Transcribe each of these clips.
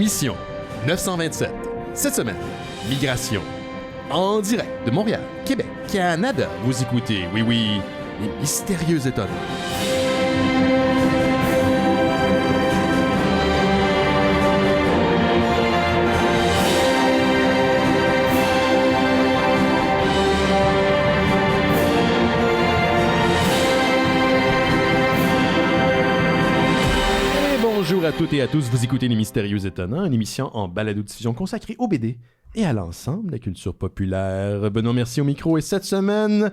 Émission 927. Cette semaine, migration. En direct de Montréal, Québec, Canada. Vous écoutez, oui, les mystérieux étonnants. Bonjour à toutes et à tous, vous écoutez Les Mystérieux Étonnants, une émission en balado-diffusion consacrée au BD et à l'ensemble de la culture populaire. Benoît Mercier au micro et cette semaine,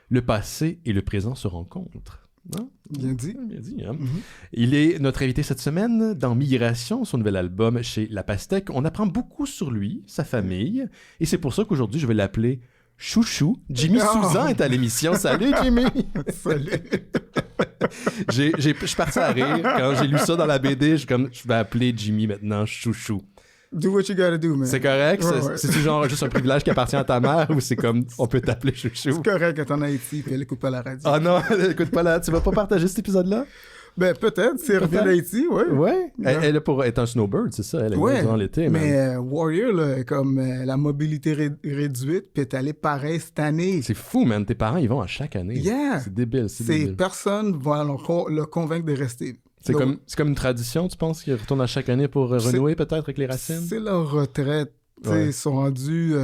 le passé et le présent se rencontrent. Hein? Bien dit. Bien dit, hein? Il est notre invité cette semaine dans Migration, son nouvel album chez La Pastèque. On apprend beaucoup sur lui, sa famille, et c'est pour ça qu'aujourd'hui je vais l'appeler Chouchou. Jimmy Souzan est à l'émission. Salut Jimmy! Salut! Je suis parti à rire quand j'ai lu ça dans la BD. Je vais appeler Jimmy maintenant Chouchou. Do what you gotta do, man. C'est correct? Ouais. C'est genre juste un privilège qui appartient à ta mère ou c'est comme on peut t'appeler Chouchou? C'est correct quand t'es en Haïti et elle écoute pas la radio. Ah non, elle écoute pas là. Tu vas pas partager cet épisode-là? Ben, peut-être, si elle revient d'Haïti, ouais. Ouais. Elle est pour être un snowbird, c'est ça? Elle est durant l'été. Mais Warrior, là, comme la mobilité réduite, puis est allé pareil cette année. C'est fou, man. Tes parents, ils vont à chaque année. Yeah! C'est débile, c'est débile. Personne va le convaincre de rester. C'est comme une tradition, tu penses, qu'ils retournent à chaque année pour renouer peut-être avec les racines? C'est leur retraite. Ouais. Ils sont rendus...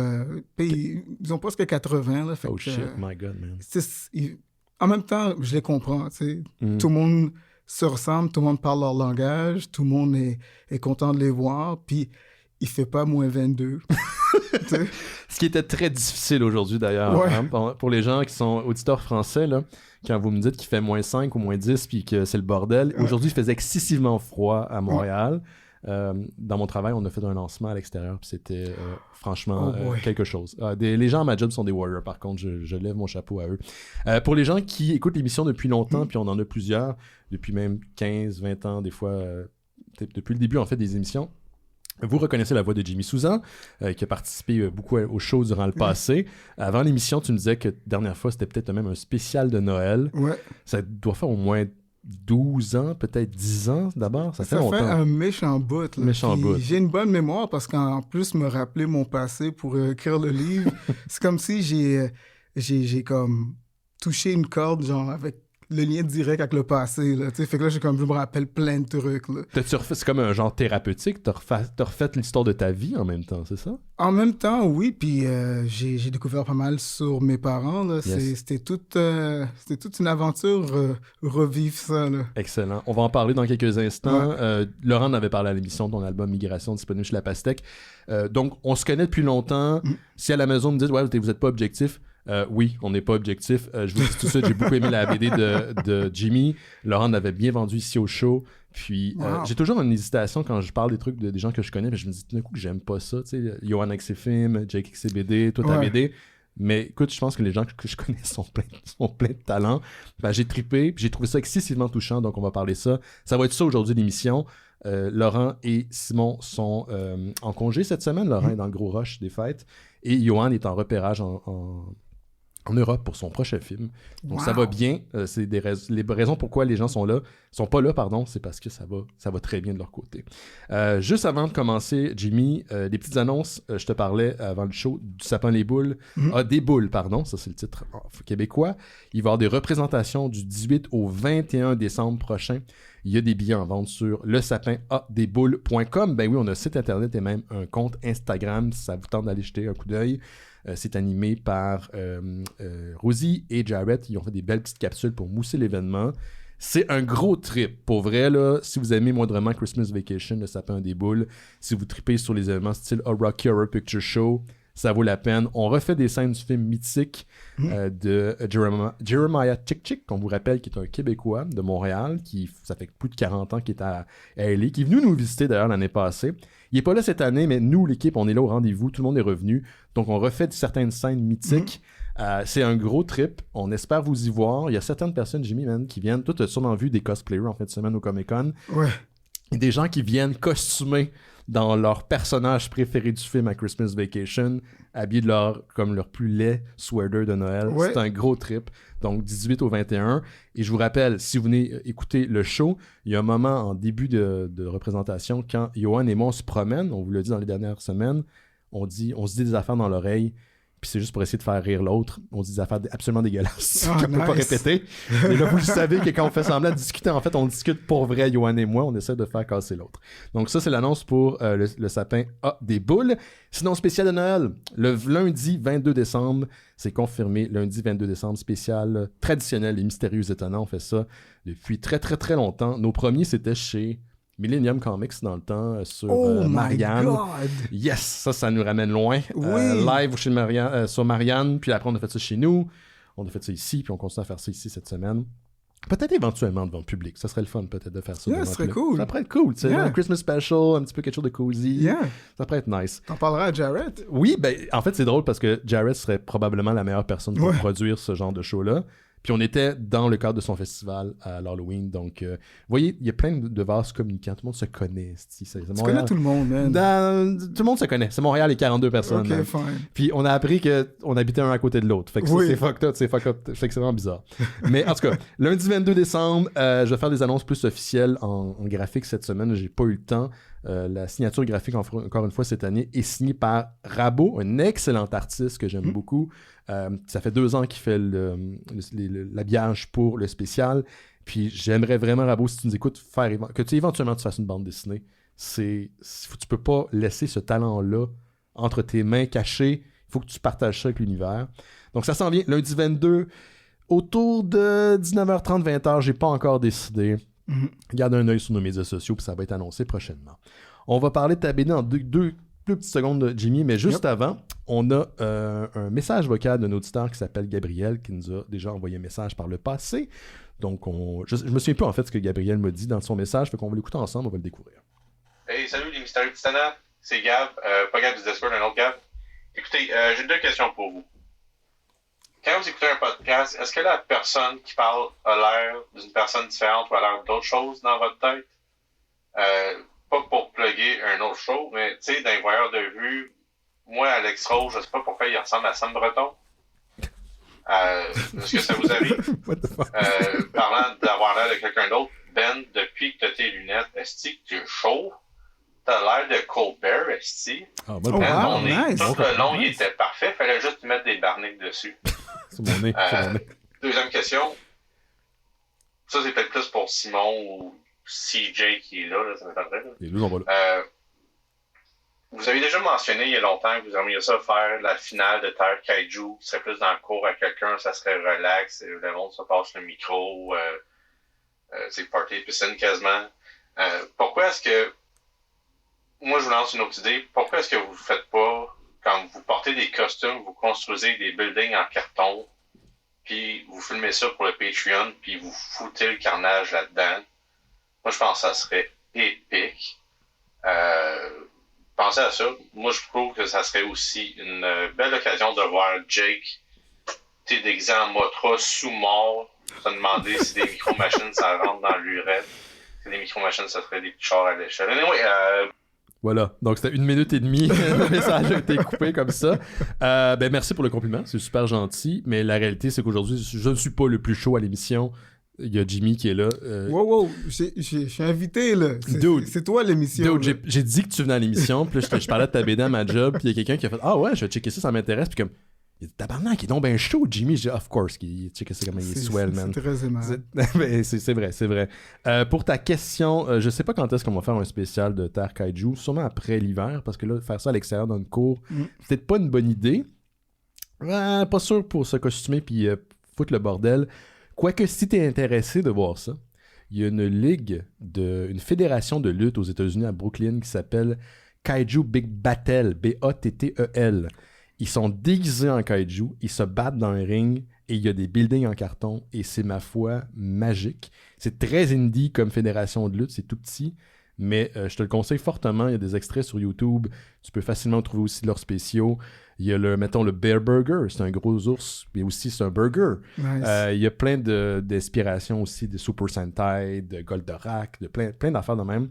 ils ont presque 80. Là, fait oh shit, my God, man. En même temps, je les comprends. Tout le monde se ressemble, tout le monde parle leur langage, tout le monde est content de les voir, puis il fait pas moins 22. Ce qui était très difficile aujourd'hui, d'ailleurs, ouais. Hein, pour les gens qui sont auditeurs français, là, quand vous me dites qu'il fait moins 5 ou moins 10 puis que c'est le bordel, aujourd'hui, il faisait excessivement froid à Montréal. Dans mon travail, on a fait un lancement à l'extérieur, puis c'était franchement quelque chose. Les gens à ma job sont des warriors, par contre, je lève mon chapeau à eux. Pour les gens qui écoutent l'émission depuis longtemps, puis on en a plusieurs, depuis même 15, 20 ans, des fois, depuis le début, en fait, des émissions, vous reconnaissez la voix de Jimmy Souzan, qui a participé beaucoup au show durant le passé. Avant l'émission, tu me disais que dernière fois, c'était peut-être même un spécial de Noël. Ouais. Ça doit faire au moins 12 ans, peut-être 10 ans d'abord. Ça fait longtemps. Ça fait un méchant bout. Méchant bout. J'ai une bonne mémoire parce qu'en plus, me rappeler mon passé pour écrire le livre, c'est comme si j'ai comme touché une corde, genre avec le lien direct avec le passé. Là, fait que là, je me rappelle plein de trucs. Là. C'est comme un genre thérapeutique. T'as refait l'histoire de ta vie en même temps, c'est ça? En même temps, oui. Puis j'ai découvert pas mal sur mes parents. Là. Yes. C'était toute une aventure revivre ça. Là. Excellent. On va en parler dans quelques instants. Ouais. Laurent en avait parlé à l'émission de ton album Migration disponible chez La Pastèque. Donc, on se connaît depuis longtemps. Si à la maison, vous me dites « Ouais, vous n'êtes pas objectif », oui, on n'est pas objectif. Je vous dis tout ça, j'ai beaucoup aimé la BD de Jimmy. Laurent l'avait bien vendu ici au show. Puis j'ai toujours une hésitation quand je parle des trucs des gens que je connais. Puis je me dis tout d'un coup que j'aime pas ça. Tu sais, Johan avec ses films, Jake avec ses BD, toi ta BD. Mais écoute, je pense que les gens que je connais sont pleins de talent. Ben, j'ai trippé, puis j'ai trouvé ça excessivement touchant. Donc on va parler de ça. Ça va être ça aujourd'hui l'émission. Laurent et Simon sont en congé cette semaine. Laurent est dans le gros rush des fêtes. Et Johan est en repérage en Europe pour son prochain film. Donc ça va bien. C'est les raisons pourquoi les gens sont pas là, c'est parce que ça va très bien de leur côté. Juste avant de commencer, Jimmy, des petites annonces. Je te parlais avant le show du Sapin les Boules. Des Boules, pardon. Ça, c'est le titre québécois. Il va y avoir des représentations du 18 au 21 décembre prochain. Il y a des billets en vente sur lesapinadesboules.com. Ben oui, on a un site internet et même un compte Instagram si ça vous tente d'aller jeter un coup d'œil. C'est animé par Rosie et Jarrett. Ils ont fait des belles petites capsules pour mousser l'événement. C'est un gros trip. Pour vrai, là, si vous aimez moindrement Christmas Vacation, le Sapin des Boules, si vous tripez sur les événements style A Rocky Horror Picture Show, ça vaut la peine. On refait des scènes du film mythique de Jeremiah Chick, qu'on vous rappelle, qui est un Québécois de Montréal, ça fait plus de 40 ans qu'il est à LA, qui est venu nous visiter d'ailleurs l'année passée. Il n'est pas là cette année, mais nous, l'équipe, on est là au rendez-vous. Tout le monde est revenu. Donc, on refait certaines scènes mythiques. C'est un gros trip. On espère vous y voir. Il y a certaines personnes, Jimmy, man, qui viennent. Toi, tu as sûrement vu des cosplayers en fin de semaine au Comic-Con. Ouais. Des gens qui viennent costumés dans leur personnage préféré du film à Christmas Vacation, habillés de comme leur plus laid sweater de Noël. Ouais. C'est un gros trip. Donc, 18 au 21. Et je vous rappelle, si vous venez écouter le show, il y a un moment en début de représentation quand Johan et moi, on se promène, on vous l'a dit dans les dernières semaines, on se dit des affaires dans l'oreille, puis c'est juste pour essayer de faire rire l'autre. On se dit des affaires absolument dégueulasses qu'on peut pas répéter. Et là, vous le savez que quand on fait semblant de discuter, en fait, on discute pour vrai, Johan et moi, on essaie de faire casser l'autre. Donc ça, c'est l'annonce pour le sapin A des boules. Sinon, spécial de Noël, le lundi 22 décembre, c'est confirmé, lundi 22 décembre, spécial traditionnel et mystérieux étonnant. On fait ça depuis très, très, très longtemps. Nos premiers, c'était chez Millennium Comics dans le temps sur Marianne. God. Yes, ça nous ramène loin. Oui. Live chez sur Marianne, puis après on a fait ça chez nous. On a fait ça ici, puis on continue à faire ça ici cette semaine. Peut-être éventuellement devant le public. Ça serait le fun peut-être de faire ça devant Ça le serait public. cool. Ça pourrait être cool, tu sais. Un Christmas special, un petit peu quelque chose de cozy. Yeah. Ça pourrait être nice. T'en parleras à Jarrett? Oui, ben en fait c'est drôle parce que Jarrett serait probablement la meilleure personne pour produire ce genre de show-là. Puis on était dans le cadre de son festival à l'Halloween. Donc, vous voyez, il y a plein de vases communicants. Tout le monde se connaît. Tu connais tout le monde, man. Tout le monde se connaît. C'est Montréal et 42 personnes. Ok, fine. Puis on a appris qu'on habitait un à côté de l'autre. Fait que ça, c'est fucked up. C'est fucked up. Fait que c'est vraiment bizarre. Mais en tout cas, lundi 22 décembre, je vais faire des annonces plus officielles en graphique cette semaine. J'ai pas eu le temps. La signature graphique, encore une fois, cette année, est signée par Rabo, un excellent artiste que j'aime beaucoup. Ça fait 2 ans qu'il fait l'habillage pour le spécial. Puis j'aimerais vraiment, Rabo, si tu nous écoutes, que éventuellement tu fasses une bande dessinée. Tu peux pas laisser ce talent-là entre tes mains caché. Il faut que tu partages ça avec l'univers. Donc ça s'en vient lundi 22, autour de 19h30, 20h. J'ai pas encore décidé. Gardez un œil sur nos médias sociaux, puis ça va être annoncé prochainement. On va parler de ta BD en deux petites secondes, Jimmy, mais juste avant, on a un message vocal d'un auditeur qui s'appelle Gabriel, qui nous a déjà envoyé un message par le passé. Donc, je me souviens pas en fait ce que Gabriel m'a dit dans son message, fait qu'on va l'écouter ensemble, on va le découvrir. Hey, salut les mystérieux titans, c'est Gab, pas Gab du Discord, un autre Gab. Écoutez, j'ai 2 questions pour vous. Quand vous écoutez un podcast, est-ce que la personne qui parle a l'air d'une personne différente ou a l'air d'autre chose dans votre tête? Pas pour plugger un autre show, mais tu sais, d'un voyeur de vue, moi, Alex Rose, je sais pas pourquoi il ressemble à Sam Breton. Est-ce que ça vous arrive? Parlant d'avoir l'air de quelqu'un d'autre, Ben, depuis que tu as tes lunettes, est-ce que tu es chaud? T'as l'air de Colbert, est-ce que nice. Tout le long, il était parfait. Fallait juste mettre des barniques dessus. C'est mon nez. Deuxième question. Ça, c'est peut-être plus pour Simon ou CJ qui est là, ça m'étonnerait. Les deux, on va là. Vous avez déjà mentionné il y a longtemps que vous aimeriez ça faire la finale de Terre Kaiju, qui serait plus dans le cours à quelqu'un, ça serait relax, le monde se passe le micro, c'est party de piscine quasiment. Pourquoi est-ce que, moi je vous lance une autre idée, pourquoi est-ce que vous ne faites pas, quand vous portez des costumes, vous construisez des buildings en carton, puis vous filmez ça pour le Patreon, puis vous foutez le carnage là-dedans? Moi je pense que ça serait épique. Pensez à ça. Moi, je trouve que ça serait aussi une belle occasion de voir Jake déguisé en Mothra sous-mort, se demander si des micro-machines, ça rentre dans l'urette. Si des micro-machines, ça serait des petits chars à l'échelle. Anyway, Voilà, donc c'était 1 minute et demie, le message a été coupé comme ça. Ben merci pour le compliment, c'est super gentil, mais la réalité, c'est qu'aujourd'hui, je ne suis pas le plus chaud à l'émission. Il y a Jimmy qui est là. Wow, je suis invité, là. C'est toi l'émission. Dude, j'ai dit que tu venais à l'émission, puis là, je parlais de ta BD à ma job, puis il y a quelqu'un qui a fait « Ah ouais, je vais checker ça m'intéresse », puis comme « Il dit tabarnak, il est donc bien chaud, Jimmy ». J'ai dit « Of course, il check ça comme il est swell, man ». C'est très aimable. C'est vrai. Pour ta question, je sais pas quand est-ce qu'on va faire un spécial de Terre Kaiju, sûrement après l'hiver, parce que là, faire ça à l'extérieur dans une cour, c'est peut-être pas une bonne idée. Pas sûr pour se costumer puis foutre le bordel. Quoique, si t'es intéressé de voir ça, il y a une fédération de lutte aux États-Unis à Brooklyn qui s'appelle Kaiju Big Battel, B-A-T-T-E-L. Ils sont déguisés en kaiju, ils se battent dans un ring et il y a des buildings en carton et c'est, ma foi, magique. C'est très indie comme fédération de lutte, c'est tout petit, mais je te le conseille fortement. Il y a des extraits sur YouTube. Tu peux facilement trouver aussi leurs spéciaux. Il y a mettons, le Bear Burger. C'est un gros ours, mais aussi c'est un burger. Nice. Il y a plein d'inspirations aussi de Super Sentai, de Goldorak, de plein d'affaires de même.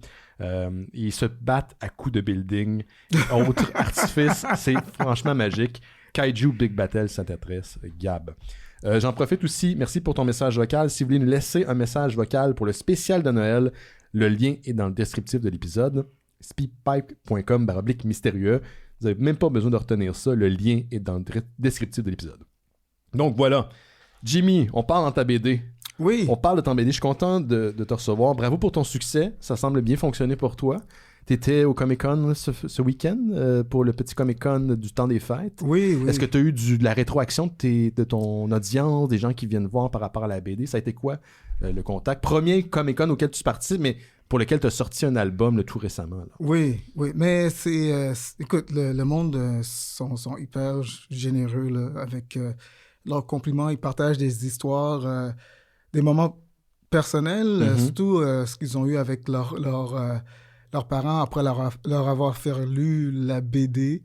Ils se battent à coups de building et autres artifices. C'est franchement magique. Kaiju Big Battle, ça t'intéresse, Gab. J'en profite aussi, merci pour ton message vocal. Si vous voulez nous laisser un message vocal pour le spécial de Noël, le lien est dans le descriptif de l'épisode. speakpipe.com/mystérieux. Vous n'avez même pas besoin de retenir ça. Le lien est dans le descriptif de l'épisode. Donc voilà. Jimmy, on parle dans ta BD. Oui. On parle de ton BD. Je suis content de te recevoir. Bravo pour ton succès. Ça semble bien fonctionner pour toi. Tu étais au Comic-Con ce week-end pour le petit Comic-Con du temps des fêtes. Oui. Est-ce que tu as eu de la rétroaction de ton audience, des gens qui viennent voir par rapport à la BD? Ça a été quoi le contact? Premier Comic-Con auquel tu participes, mais pour lequel tu as sorti un album tout récemment. Là. Oui. Mais écoute, le monde sont hyper généreux là, avec leurs compliments. Ils partagent des histoires, des moments personnels, surtout ce qu'ils ont eu avec leurs parents après leur avoir fait lu la BD.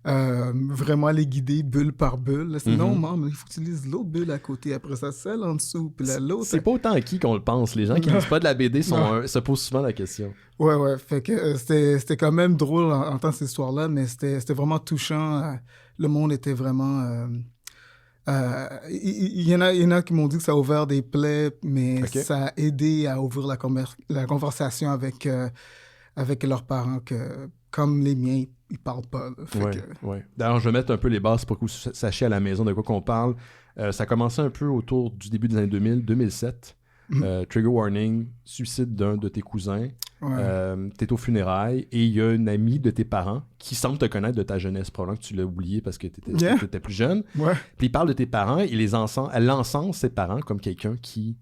Vraiment les guider bulle par bulle. Là, non, maman, il faut que tu lises l'autre bulle à côté. Après ça, celle en dessous. Puis l'autre. C'est pas autant acquis qu'on le pense. Les gens qui lisent pas de la BD se posent souvent la question. Ouais. Fait que c'était quand même drôle en entendre cette histoire-là, mais c'était vraiment touchant. Le monde était vraiment. Il y en a qui m'ont dit que ça a ouvert des plaies, mais ça a aidé à ouvrir la conversation avec leurs parents, que comme les miens, ils parlent pas. Ouais. D'ailleurs, je vais mettre un peu les bases pour que vous sachiez à la maison de quoi qu'on parle. Ça a commencé un peu autour du début des années 2000, 2007. Trigger warning, suicide d'un de tes cousins. T'es aux funérailles et il y a une amie de tes parents qui semble te connaître de ta jeunesse. Probablement que tu l'as oublié parce que t'étais plus jeune. Ouais. Puis il parle de tes parents et elle l'encense ses parents comme quelqu'un qui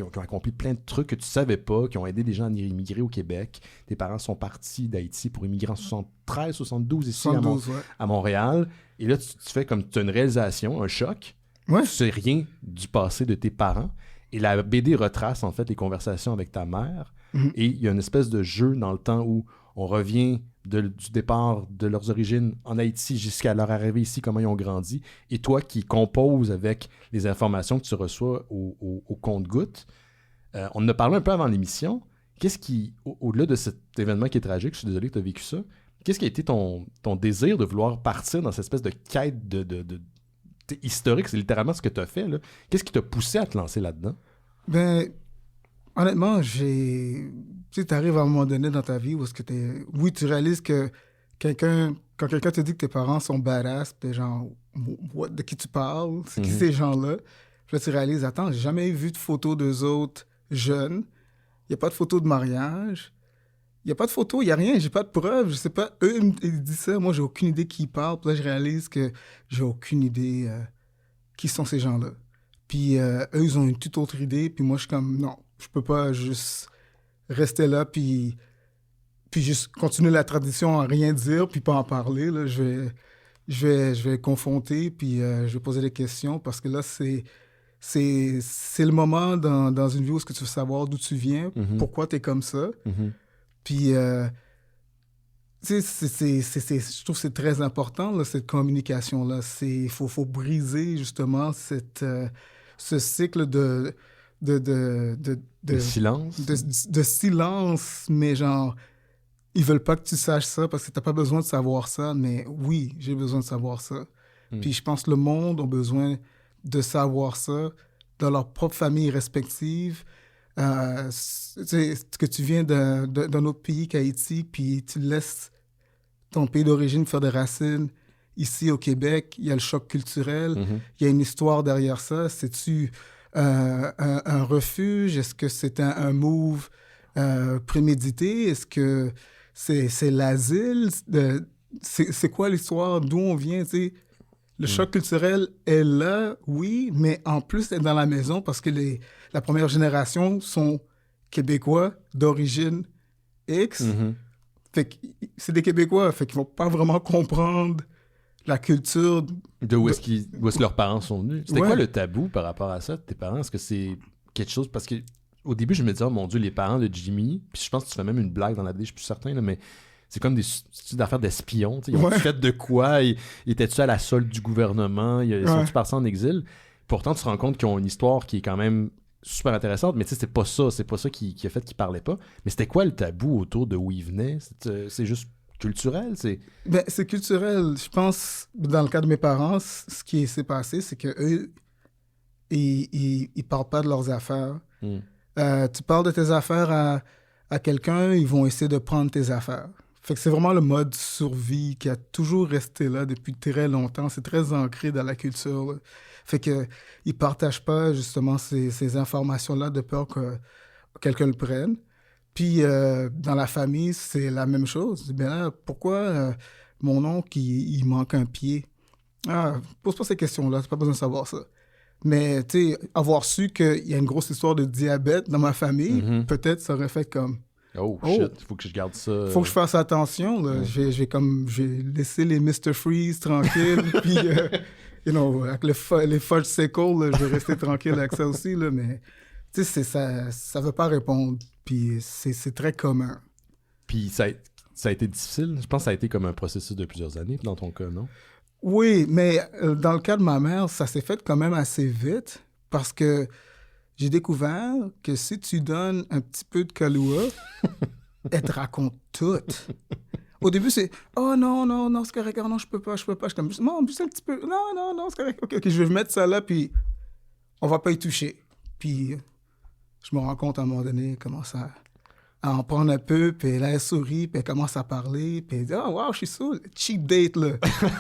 ont accompli plein de trucs que tu savais pas, qui ont aidé des gens à immigrer au Québec. Tes parents sont partis d'Haïti pour immigrer en 73, 72 ici à Montréal. Et là, tu fais comme tu as une réalisation, un choc. Ouais. Tu sais rien du passé de tes parents. Et la BD retrace en fait les conversations avec ta mère. Et il y a une espèce de jeu dans le temps où on revient du départ de leurs origines en Haïti jusqu'à leur arrivée ici, comment ils ont grandi. Et toi qui composes avec les informations que tu reçois au compte-gouttes, on en a parlé un peu avant l'émission. Qu'est-ce qui, au-delà de cet événement qui est tragique, je suis désolé que tu as vécu ça, qu'est-ce qui a été ton désir de vouloir partir dans cette espèce de quête de historique? C'est littéralement ce que tu as fait, là. Qu'est-ce qui t'a poussé à te lancer là-dedans? Ben, honnêtement, tu arrives à un moment donné dans ta vie où est-ce que oui, tu réalises que quand quelqu'un te dit que tes parents sont badass, t'es genre, de qui tu parles? C'est qui ces gens-là? Puis là, tu réalises, attends, j'ai jamais vu de photos d'eux autres jeunes. Il n'y a pas de photos de mariage. Il n'y a pas de photos, il n'y a rien, j'ai pas de preuves. Je sais pas, eux, ils disent ça, moi, j'ai aucune idée qui ils parlent. Puis là, je réalise que j'ai aucune idée qui sont ces gens-là. Puis eux, ils ont une toute autre idée. Puis moi, je suis comme, non, je peux pas juste rester là puis juste continuer la tradition à rien dire puis pas en parler. Là. Je vais confronter puis je vais poser des questions parce que là, c'est le moment dans une vie où est-ce que tu veux savoir d'où tu viens, pourquoi tu es comme ça. Puis, je trouve que c'est très important, là, cette communication-là. Il faut briser, justement, ce cycle de silence. De silence, mais genre, ils veulent pas que tu saches ça parce que t'as pas besoin de savoir ça, mais oui, j'ai besoin de savoir ça. Puis je pense que le monde a besoin de savoir ça dans leur propre famille respective. Que tu viens d'un autre pays qu'Haïti, puis tu laisses ton pays d'origine faire des racines ici au Québec, il y a le choc culturel, il y a une histoire derrière ça. C'est-tu un refuge? Est-ce que c'est un move prémédité? Est-ce que c'est l'asile? C'est quoi l'histoire? D'où on vient, tu sais? Le choc culturel est là, oui, mais en plus, c'est dans la maison parce que la première génération sont Québécois d'origine X. Fait que c'est des Québécois, fait qu'ils vont pas vraiment comprendre la culture. Où est-ce que leurs parents sont venus? C'était quoi le tabou par rapport à ça de tes parents? Est-ce que c'est quelque chose... Parce que au début, je me disais, oh mon Dieu, les parents de Jimmy, puis je pense que tu fais même une blague dans la BD, je suis plus certain, là, mais c'est comme des affaires d'espions. Ils ont fait de quoi? Ils étaient-tu à la solde du gouvernement? Ils sont-tu partis en exil? Pourtant, tu te rends compte qu'ils ont une histoire qui est quand même super intéressante, mais tu sais, c'est pas ça qui a fait qu'ils parlaient pas. Mais c'était quoi le tabou autour de où ils venaient? C'est juste culturel? C'est culturel. Je pense, dans le cas de mes parents, ce qui s'est passé, c'est qu'eux, ils parlent pas de leurs affaires. Tu parles de tes affaires à quelqu'un, ils vont essayer de prendre tes affaires. Fait que c'est vraiment le mode survie qui a toujours resté là depuis très longtemps. C'est très ancré dans la culture, là. Fait que ils partagent pas justement ces informations-là de peur que quelqu'un le prenne. Puis dans la famille, c'est la même chose. Ben là, pourquoi mon oncle, il manque un pied? Ah, pose pas ces questions-là, t'as pas besoin de savoir ça. Mais, tu sais, avoir su qu'il y a une grosse histoire de diabète dans ma famille, peut-être ça aurait fait comme... Oh shit, faut que je garde ça. Faut que je fasse attention, là. Je vais laisser les Mr. Freeze tranquilles, puis, avec les Fudge Sickle, là, je vais rester tranquille avec ça aussi, là, mais, tu sais, ça veut pas répondre, puis c'est très commun. Puis ça a été difficile? Je pense que ça a été comme un processus de plusieurs années, dans ton cas, non? Oui, mais dans le cas de ma mère, ça s'est fait quand même assez vite parce que j'ai découvert que si tu donnes un petit peu de Kahlua, elle te raconte tout. Au début, c'est « Oh non, c'est correct, non, je peux pas. » Je suis comme « Non, juste un petit peu. Non, c'est correct. OK, je vais mettre ça là, puis on va pas y toucher. » Puis je me rends compte à un moment donné, elle commence à en prendre un peu, puis là, elle sourit, puis elle commence à parler, puis elle dit « Oh, wow, je suis saoul. » Cheap date, là.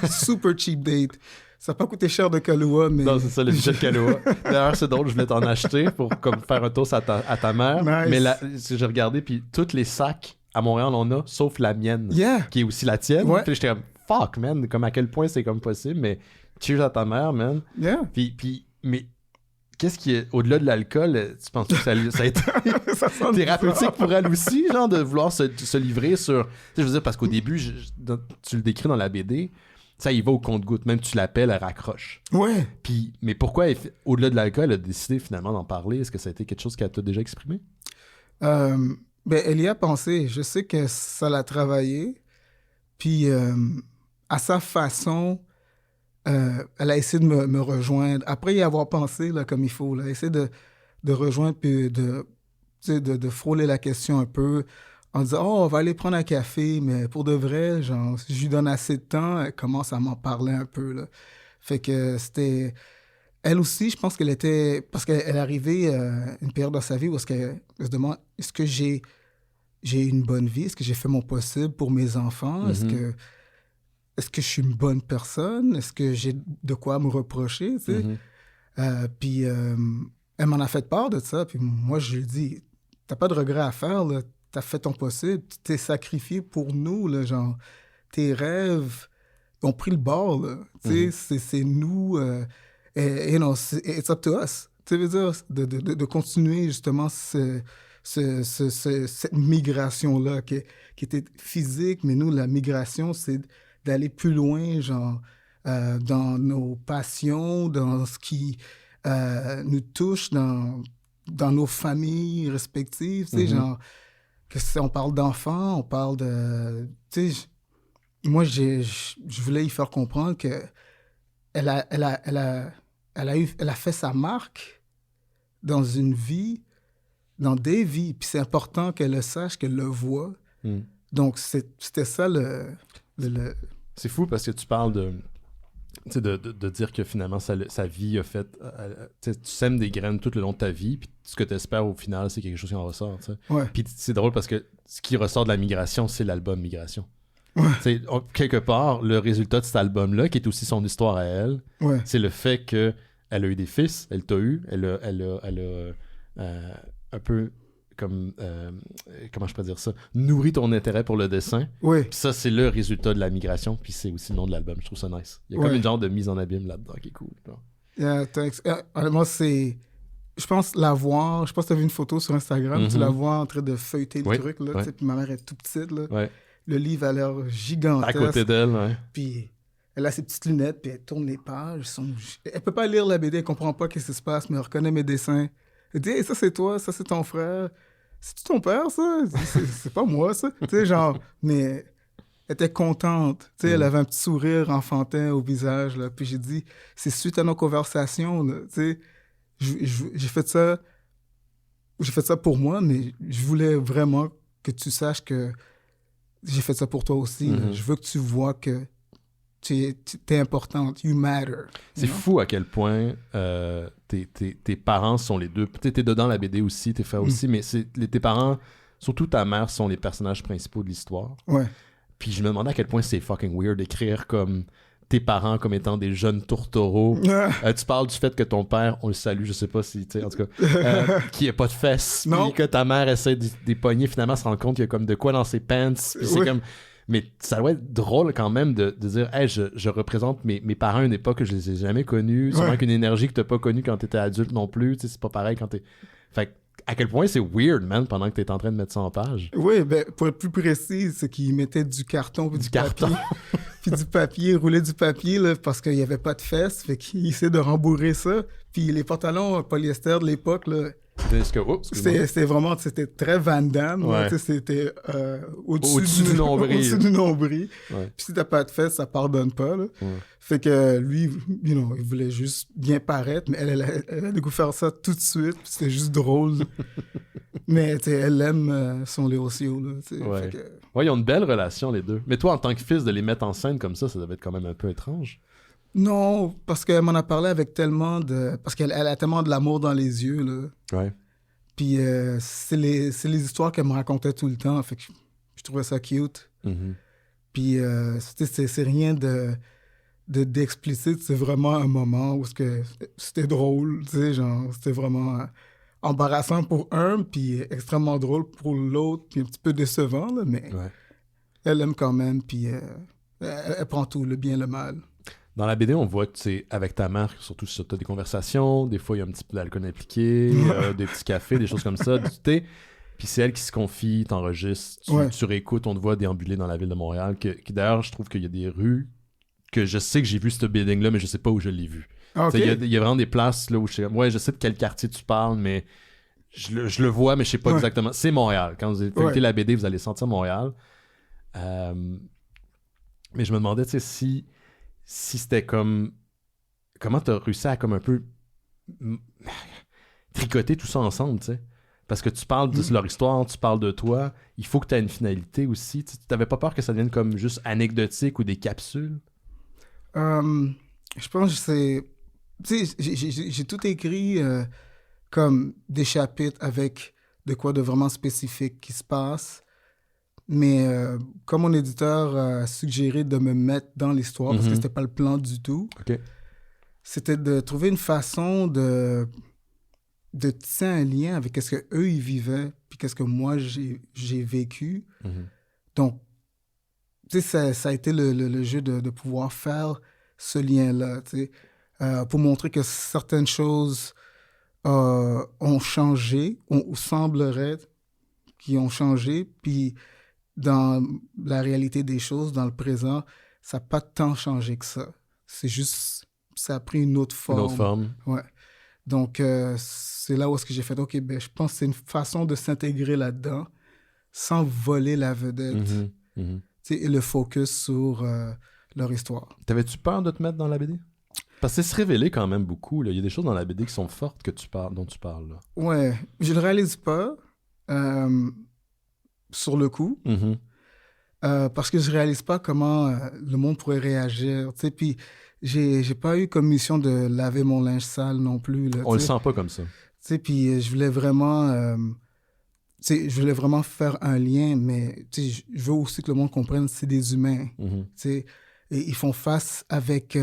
Super cheap date. Ça n'a pas coûté cher de Kahlua, mais... Non, c'est ça, le budget de Kahlua. D'ailleurs, c'est drôle, je voulais t'en acheter pour comme, faire un toast à ta mère. Nice. Mais là, j'ai regardé, puis tous les sacs à Montréal, on a, sauf la mienne, qui est aussi la tienne. Ouais. Puis j'étais comme « Fuck, man, comme à quel point c'est comme possible. » Mais cheers à ta mère, man. Yeah. Puis mais... Qu'est-ce qui est, au-delà de l'alcool, tu penses que ça a été thérapeutique pour elle aussi, genre, de vouloir se livrer sur... Tu sais, je veux dire, parce qu'au début, tu le décris dans la BD, ça y va au compte-gouttes. Même tu l'appelles, elle raccroche. Ouais. Puis, mais pourquoi, au-delà de l'alcool, elle a décidé finalement d'en parler? Est-ce que ça a été quelque chose qu'elle t'a déjà exprimé? Elle y a pensé. Je sais que ça l'a travaillé. Puis, à sa façon... elle a essayé de me rejoindre. Après y avoir pensé là, comme il faut, là, essayer de rejoindre puis de frôler la question un peu en disant « Oh, on va aller prendre un café. » Mais pour de vrai, genre, si je lui donne assez de temps, elle commence à m'en parler un peu, là. Fait que c'était... Elle aussi, je pense qu'elle était... Parce qu'elle arrivait une période dans sa vie où elle se demande « Est-ce que j'ai une bonne vie? Est-ce que j'ai fait mon possible pour mes enfants? Est-ce que je suis une bonne personne? Est-ce que j'ai de quoi me reprocher? Tu sais? Puis elle m'en a fait part de ça. Puis moi, je lui ai dit, t'as pas de regret à faire, là. T'as fait ton possible. Tu t'es sacrifié pour nous, là, genre. Tes rêves ont pris le bord, là. Tu sais, c'est nous. It's up to us. Tu sais, veux dire, de continuer justement cette migration-là qui était physique, mais nous, la migration, c'est d'aller plus loin, genre, dans nos passions, dans ce qui nous touche, dans nos familles respectives, tu sais, genre, on parle d'enfants, on parle de... Tu sais, moi, je voulais y faire comprendre que elle a fait sa marque dans une vie, dans des vies, puis c'est important qu'elle le sache, qu'elle le voit. Donc, c'était ça le... C'est fou parce que tu parles de dire que finalement sa vie a fait... tu sèmes des graines tout le long de ta vie, puis ce que tu espères au final, c'est quelque chose qui en ressort. Ouais. Puis c'est drôle parce que ce qui ressort de la migration, c'est l'album Migration. Ouais. Quelque part, le résultat de cet album-là, qui est aussi son histoire à elle, c'est le fait qu'elle a eu des fils, elle t'a eu, elle a un peu... comme, comment je peux dire ça, nourrit ton intérêt pour le dessin. Oui. Puis ça, c'est le résultat de la migration, puis c'est aussi le nom de l'album. Je trouve ça nice. Il y a comme une genre de mise en abîme là-dedans qui est cool. Yeah, thanks. Honnêtement, c'est... Je pense la voir... Je pense que tu as vu une photo sur Instagram. Tu la vois en train de feuilleter le truc, là. Puis ma mère est toute petite, là. Ouais. Le livre a l'air gigantesque. À côté d'elle, ouais. Puis elle a ses petites lunettes, puis elle tourne les pages. Elle peut pas lire la BD, elle comprend pas qu'est-ce qui se passe, mais elle reconnaît mes dessins. Elle dit, hey, ça c'est toi, ça c'est ton frère. C'est-tu ton père, ça? C'est pas moi, ça. Tu sais, genre, mais elle était contente. Tu sais, elle avait un petit sourire enfantin au visage, là. Puis j'ai dit, c'est suite à nos conversations, là. Tu sais, j'ai fait ça. J'ai fait ça pour moi, mais je voulais vraiment que tu saches que j'ai fait ça pour toi aussi. Là. Je veux que tu vois que tu es importante. You matter. C'est fou à quel point tes parents sont les deux. T'es dedans la BD aussi, tes frères aussi, mais tes parents, surtout ta mère, sont les personnages principaux de l'histoire. Ouais. Puis je me demandais à quel point c'est fucking weird d'écrire comme tes parents comme étant des jeunes tourtereaux. Tu parles du fait que ton père, on le salue, je sais pas si, tu sais, en tout cas, qui a pas de fesses, puis que ta mère essaie de les pogner, finalement, se rend compte qu'il y a comme de quoi dans ses pants, puis c'est comme... Mais ça doit être drôle quand même de dire, hey, je représente mes parents à une époque que je les ai jamais connus, sûrement qu'une énergie que t'as pas connue quand t'étais adulte non plus, tu sais, c'est pas pareil quand t'es... Fait à quel point c'est weird, man, pendant que t'es en train de mettre ça en page. Oui, ben, pour être plus précis, c'est qu'ils mettaient du carton puis du papier. Puis du papier, roulaient du papier, là, parce qu'il n'y avait pas de fesses, fait qu'ils essaient de rembourrer ça. Puis les pantalons polyester de l'époque, là, c'était vraiment, c'était très Van Damme, ouais. C'était au-dessus du nombril. Au-dessus du nombril. Ouais. Puis si t'as pas de fesses, ça pardonne pas, là. Ouais. Fait que lui, il voulait juste bien paraître, mais elle a dû faire ça tout de suite, puis c'était juste drôle. Mais elle aime son Léocio, là. Ouais. Fait que... ouais, ils ont une belle relation, les deux. Mais toi, en tant que fils, de les mettre en scène comme ça devait être quand même un peu étrange. Non, parce qu'elle m'en a parlé avec tellement de... Parce qu'elle a tellement de l'amour dans les yeux, là. Ouais. Puis c'est les histoires qu'elle me racontait tout le temps, fait que je trouvais ça cute. Mm-hmm. Puis c'est rien d'explicite, c'est vraiment un moment où c'était drôle, tu sais, genre, c'était vraiment embarrassant pour un, puis extrêmement drôle pour l'autre, puis un petit peu décevant, là, mais elle aime quand même, puis elle prend tout, le bien, le mal. Dans la BD, on voit que c'est avec ta mère, surtout si tu as des conversations, des fois il y a un petit peu d'alcool impliqué, des petits cafés, des choses comme ça, du thé. Puis c'est elle qui se confie, t'enregistres, tu réécoutes, on te voit déambuler dans la ville de Montréal. Qui d'ailleurs, je trouve qu'il y a des rues que je sais que j'ai vu ce building-là, mais je sais pas où je l'ai vu. Okay. Il y a vraiment des places là où je sais, ouais, je sais de quel quartier tu parles, mais je le vois, mais je sais pas exactement. C'est Montréal. Quand vous écoutez la BD, vous allez sentir Montréal. Mais je me demandais, tu sais, si c'était comme... Comment t'as réussi à comme un peu tricoter tout ça ensemble, tu sais? Parce que tu parles de leur histoire, tu parles de toi, il faut que tu aies une finalité aussi. Tu t'avais pas peur que ça devienne comme juste anecdotique ou des capsules? Je pense que c'est... Tu sais, j'ai tout écrit comme des chapitres avec de quoi de vraiment spécifique qui se passe. Mais comme mon éditeur a suggéré de me mettre dans l'histoire, parce que c'était pas le plan du tout, c'était de trouver une façon de tisser un lien avec ce qu'eux, ils vivaient, puis qu'est-ce que moi, j'ai vécu. Donc, tu sais, ça a été le jeu de pouvoir faire ce lien-là, tu sais, pour montrer que certaines choses ont changé, ou semblerait qu'ils ont changé, puis dans la réalité des choses, dans le présent, ça n'a pas tant changé que ça. C'est juste, ça a pris une autre forme. Une autre forme. Ouais. Donc, c'est là où est-ce que j'ai fait, OK, ben, je pense que c'est une façon de s'intégrer là-dedans sans voler la vedette et le focus sur leur histoire. T'avais-tu peur de te mettre dans la BD? Parce que c'est se révéler quand même beaucoup. Là. Il y a des choses dans la BD qui sont fortes dont tu parles. Là. Ouais, je le réalise pas sur le coup. Parce que je réalise pas comment le monde pourrait réagir. Puis j'ai pas eu comme mission de laver mon linge sale non plus. Là, on le sent pas comme ça. Puis je voulais vraiment faire un lien, mais je veux aussi que le monde comprenne que c'est des humains. Et ils font face avec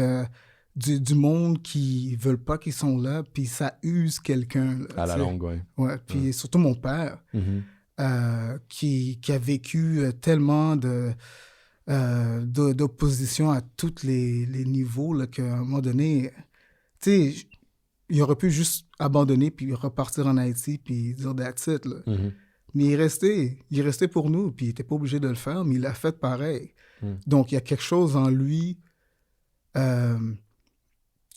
du monde qui veulent pas qu'ils sont là, puis ça use quelqu'un. Là, à la longue, oui. Ouais, puis surtout mon père, qui a vécu tellement d'opposition à tous les niveaux, là, qu'à un moment donné, il aurait pu juste abandonner puis repartir en Haïti puis dire « that's it ». Mais il est resté pour nous, puis il n'était pas obligé de le faire, mais il l'a fait pareil. Donc, il y a quelque chose en lui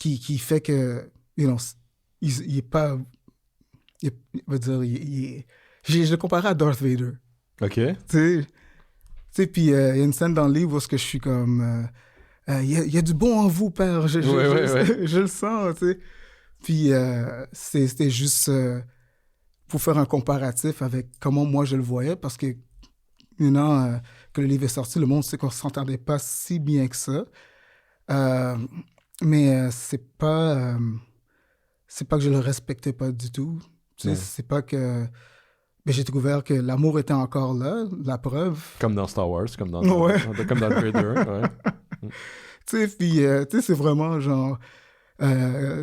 qui fait que, il est pas... va dire, je le comparais à Darth Vader. OK. Tu sais, puis il y a une scène dans le livre où je suis comme... Il y a du bon en vous, père. Je le sens, tu sais. Puis c'était juste pour faire un comparatif avec comment moi je le voyais, parce que maintenant que le livre est sorti, le monde sait qu'on ne s'entendait pas si bien que ça. Mais c'est pas que je le respectais pas du tout. Tu sais, c'est pas que... Mais j'ai découvert que l'amour était encore là, la preuve. Comme dans Star Wars, comme dans Vader, ouais. Tu sais, puis c'est vraiment genre... tu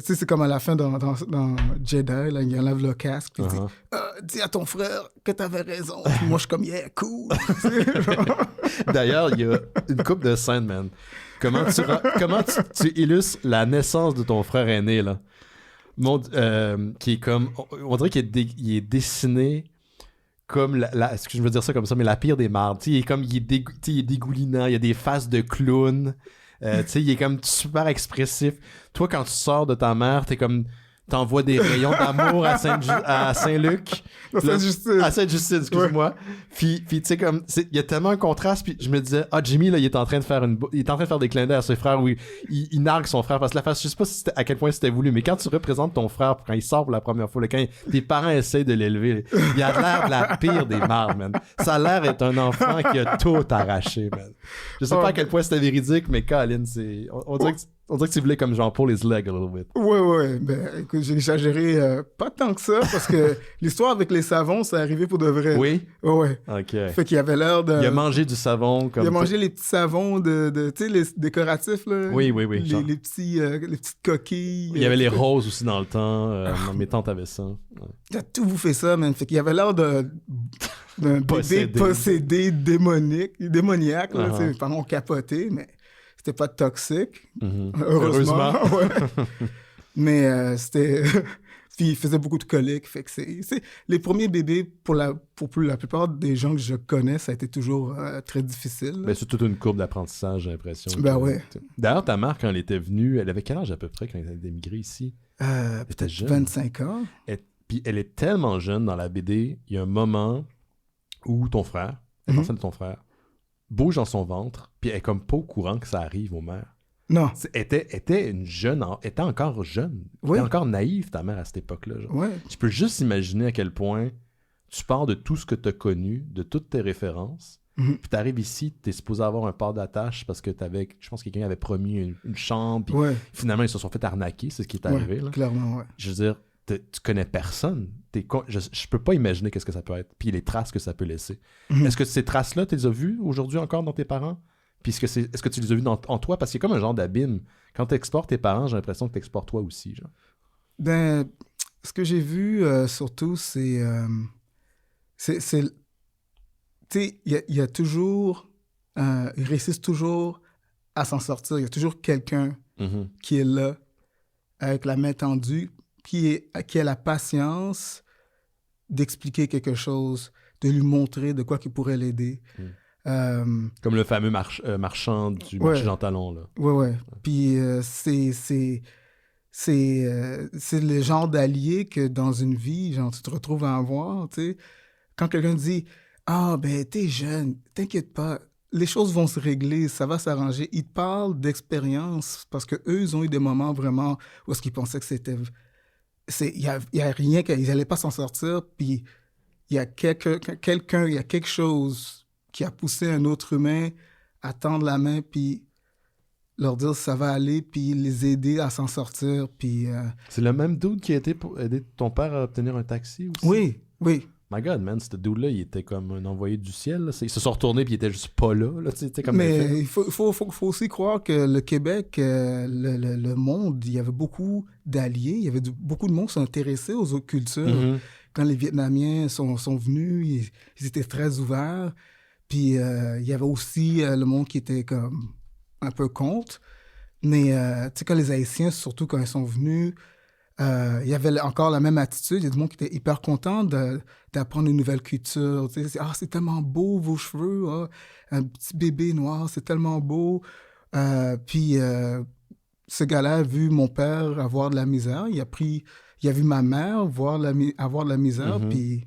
sais, c'est comme à la fin dans Jedi, là, il enlève le casque, puis il dit « Dis à ton frère que t'avais raison. » Moi, je suis comme « Yeah, cool. » D'ailleurs, il y a une couple de scènes, man. Comment tu illustres la naissance de ton frère aîné, là? Qui est comme... On dirait qu'il est dessiné comme est-ce que je veux dire ça comme ça, mais la pire des mardes. Il est dégoulinant, il y a des faces de clown. Il est comme super expressif. Toi, quand tu sors de ta mère, t'es comme... T'envoies des rayons d'amour à Saint-Luc. À Sainte-Justine. À Sainte-Justine, excuse-moi. Ouais. Puis tu sais, comme... Il y a tellement un contraste, puis je me disais, Jimmy, là, il est en train de faire des clins d'œil à ses frères où il nargue son frère. Parce que je sais pas à quel point c'était voulu, mais quand tu représentes ton frère quand il sort pour la première fois, là, quand tes parents essayent de l'élever, il a l'air de la pire des mardes, man. Ça a l'air d'être un enfant qui a tout arraché, man. Je sais pas à quel point c'était véridique, mais Colin, c'est... On dirait que tu voulais comme Jean-Paul his leg a little bit. Ouais. Ben, écoute, j'ai exagéré pas tant que ça, parce que l'histoire avec les savons, c'est arrivé pour de vrai. Oui? Ouais. OK. Fait qu'il avait l'air de... Il a mangé du savon comme... Il a mangé les petits savons tu sais, les décoratifs, là. Oui. Les petites coquilles. Il y avait les roses aussi dans le temps. Mes tantes avaient ça. Ouais. Il a tout bouffé ça, man. Fait qu'il avait l'air d'un bébé possédé démoniaque, là. Ses parents ont capoté, mais... C'était pas toxique, heureusement. Ouais. Mais c'était... Puis il faisait beaucoup de coliques. Fait que c'est... Les premiers bébés, pour la plupart des gens que je connais, ça a été toujours très difficile. Ben, c'est toute une courbe d'apprentissage, j'ai l'impression. Ben ouais. D'ailleurs, ta mère, quand elle était venue, elle avait quel âge à peu près quand elle était émigrée ici? Elle était jeune. 25 ans. Puis elle est tellement jeune dans la BD, il y a un moment où ton frère, la personne de ton frère, bouge dans son ventre, puis elle est comme pas au courant que ça arrive aux mères. Non. Elle était encore jeune. Elle était encore naïve, ta mère, à cette époque-là. Genre. Ouais. Tu peux juste imaginer à quel point tu pars de tout ce que tu as connu, de toutes tes références, puis tu arrives ici, tu es supposé avoir un port d'attache parce que je pense que quelqu'un avait promis une chambre, puis finalement, ils se sont fait arnaquer, c'est ce qui est arrivé. Là. Clairement, ouais. Je veux dire, tu connais personne. Je peux pas imaginer qu'est-ce que ça peut être, puis les traces que ça peut laisser. Est-ce que ces traces-là, tu les as vues aujourd'hui encore dans tes parents? Puis est-ce que tu les as vues en toi? Parce qu'il y a comme un genre d'abîme. Quand tu exportes tes parents, j'ai l'impression que tu exportes toi aussi. Genre. Ben, ce que j'ai vu surtout, c'est... tu sais, il y a toujours... ils réussissent toujours à s'en sortir. Il y a toujours quelqu'un qui est là, avec la main tendue, qui a la patience d'expliquer quelque chose, de lui montrer de quoi qui pourrait l'aider. Comme le fameux marchand du marché Jean Talon, là. Ouais. Puis c'est le genre d'allié que dans une vie, genre, tu te retrouves à avoir, tu sais. Quand quelqu'un dit « Ah, ben, t'es jeune, t'inquiète pas, les choses vont se régler, ça va s'arranger. » Ils te parlent d'expérience parce qu'eux, ils ont eu des moments vraiment où est-ce qu'ils pensaient que c'était... Il y a rien, ils n'allaient pas s'en sortir, puis il y a quelqu'un, il y a quelque chose qui a poussé un autre humain à tendre la main, puis leur dire ça va aller, puis les aider à s'en sortir, puis... C'est le même dude qui a été pour aider ton père à obtenir un taxi aussi? Oui. My God, man, ce dude-là, il était comme un envoyé du ciel. Là. Ils se sont retournés puis il était juste pas là. Comme mais il faut aussi croire que le Québec, le monde, il y avait beaucoup d'alliés. Il y avait beaucoup de monde qui sont intéressés aux autres cultures. Quand les Vietnamiens sont venus, ils étaient très ouverts. Puis il y avait aussi le monde qui était comme un peu contre. Mais tu sais, quand les Haïtiens, surtout quand ils sont venus... il y avait encore la même attitude. Il y a du monde qui était hyper content d'apprendre une nouvelle culture. Tu sais, c'est tellement beau, vos cheveux. Un petit bébé noir, c'est tellement beau. Puis, ce gars-là a vu mon père avoir de la misère. Il il a vu ma mère avoir de la misère, Mhm. puis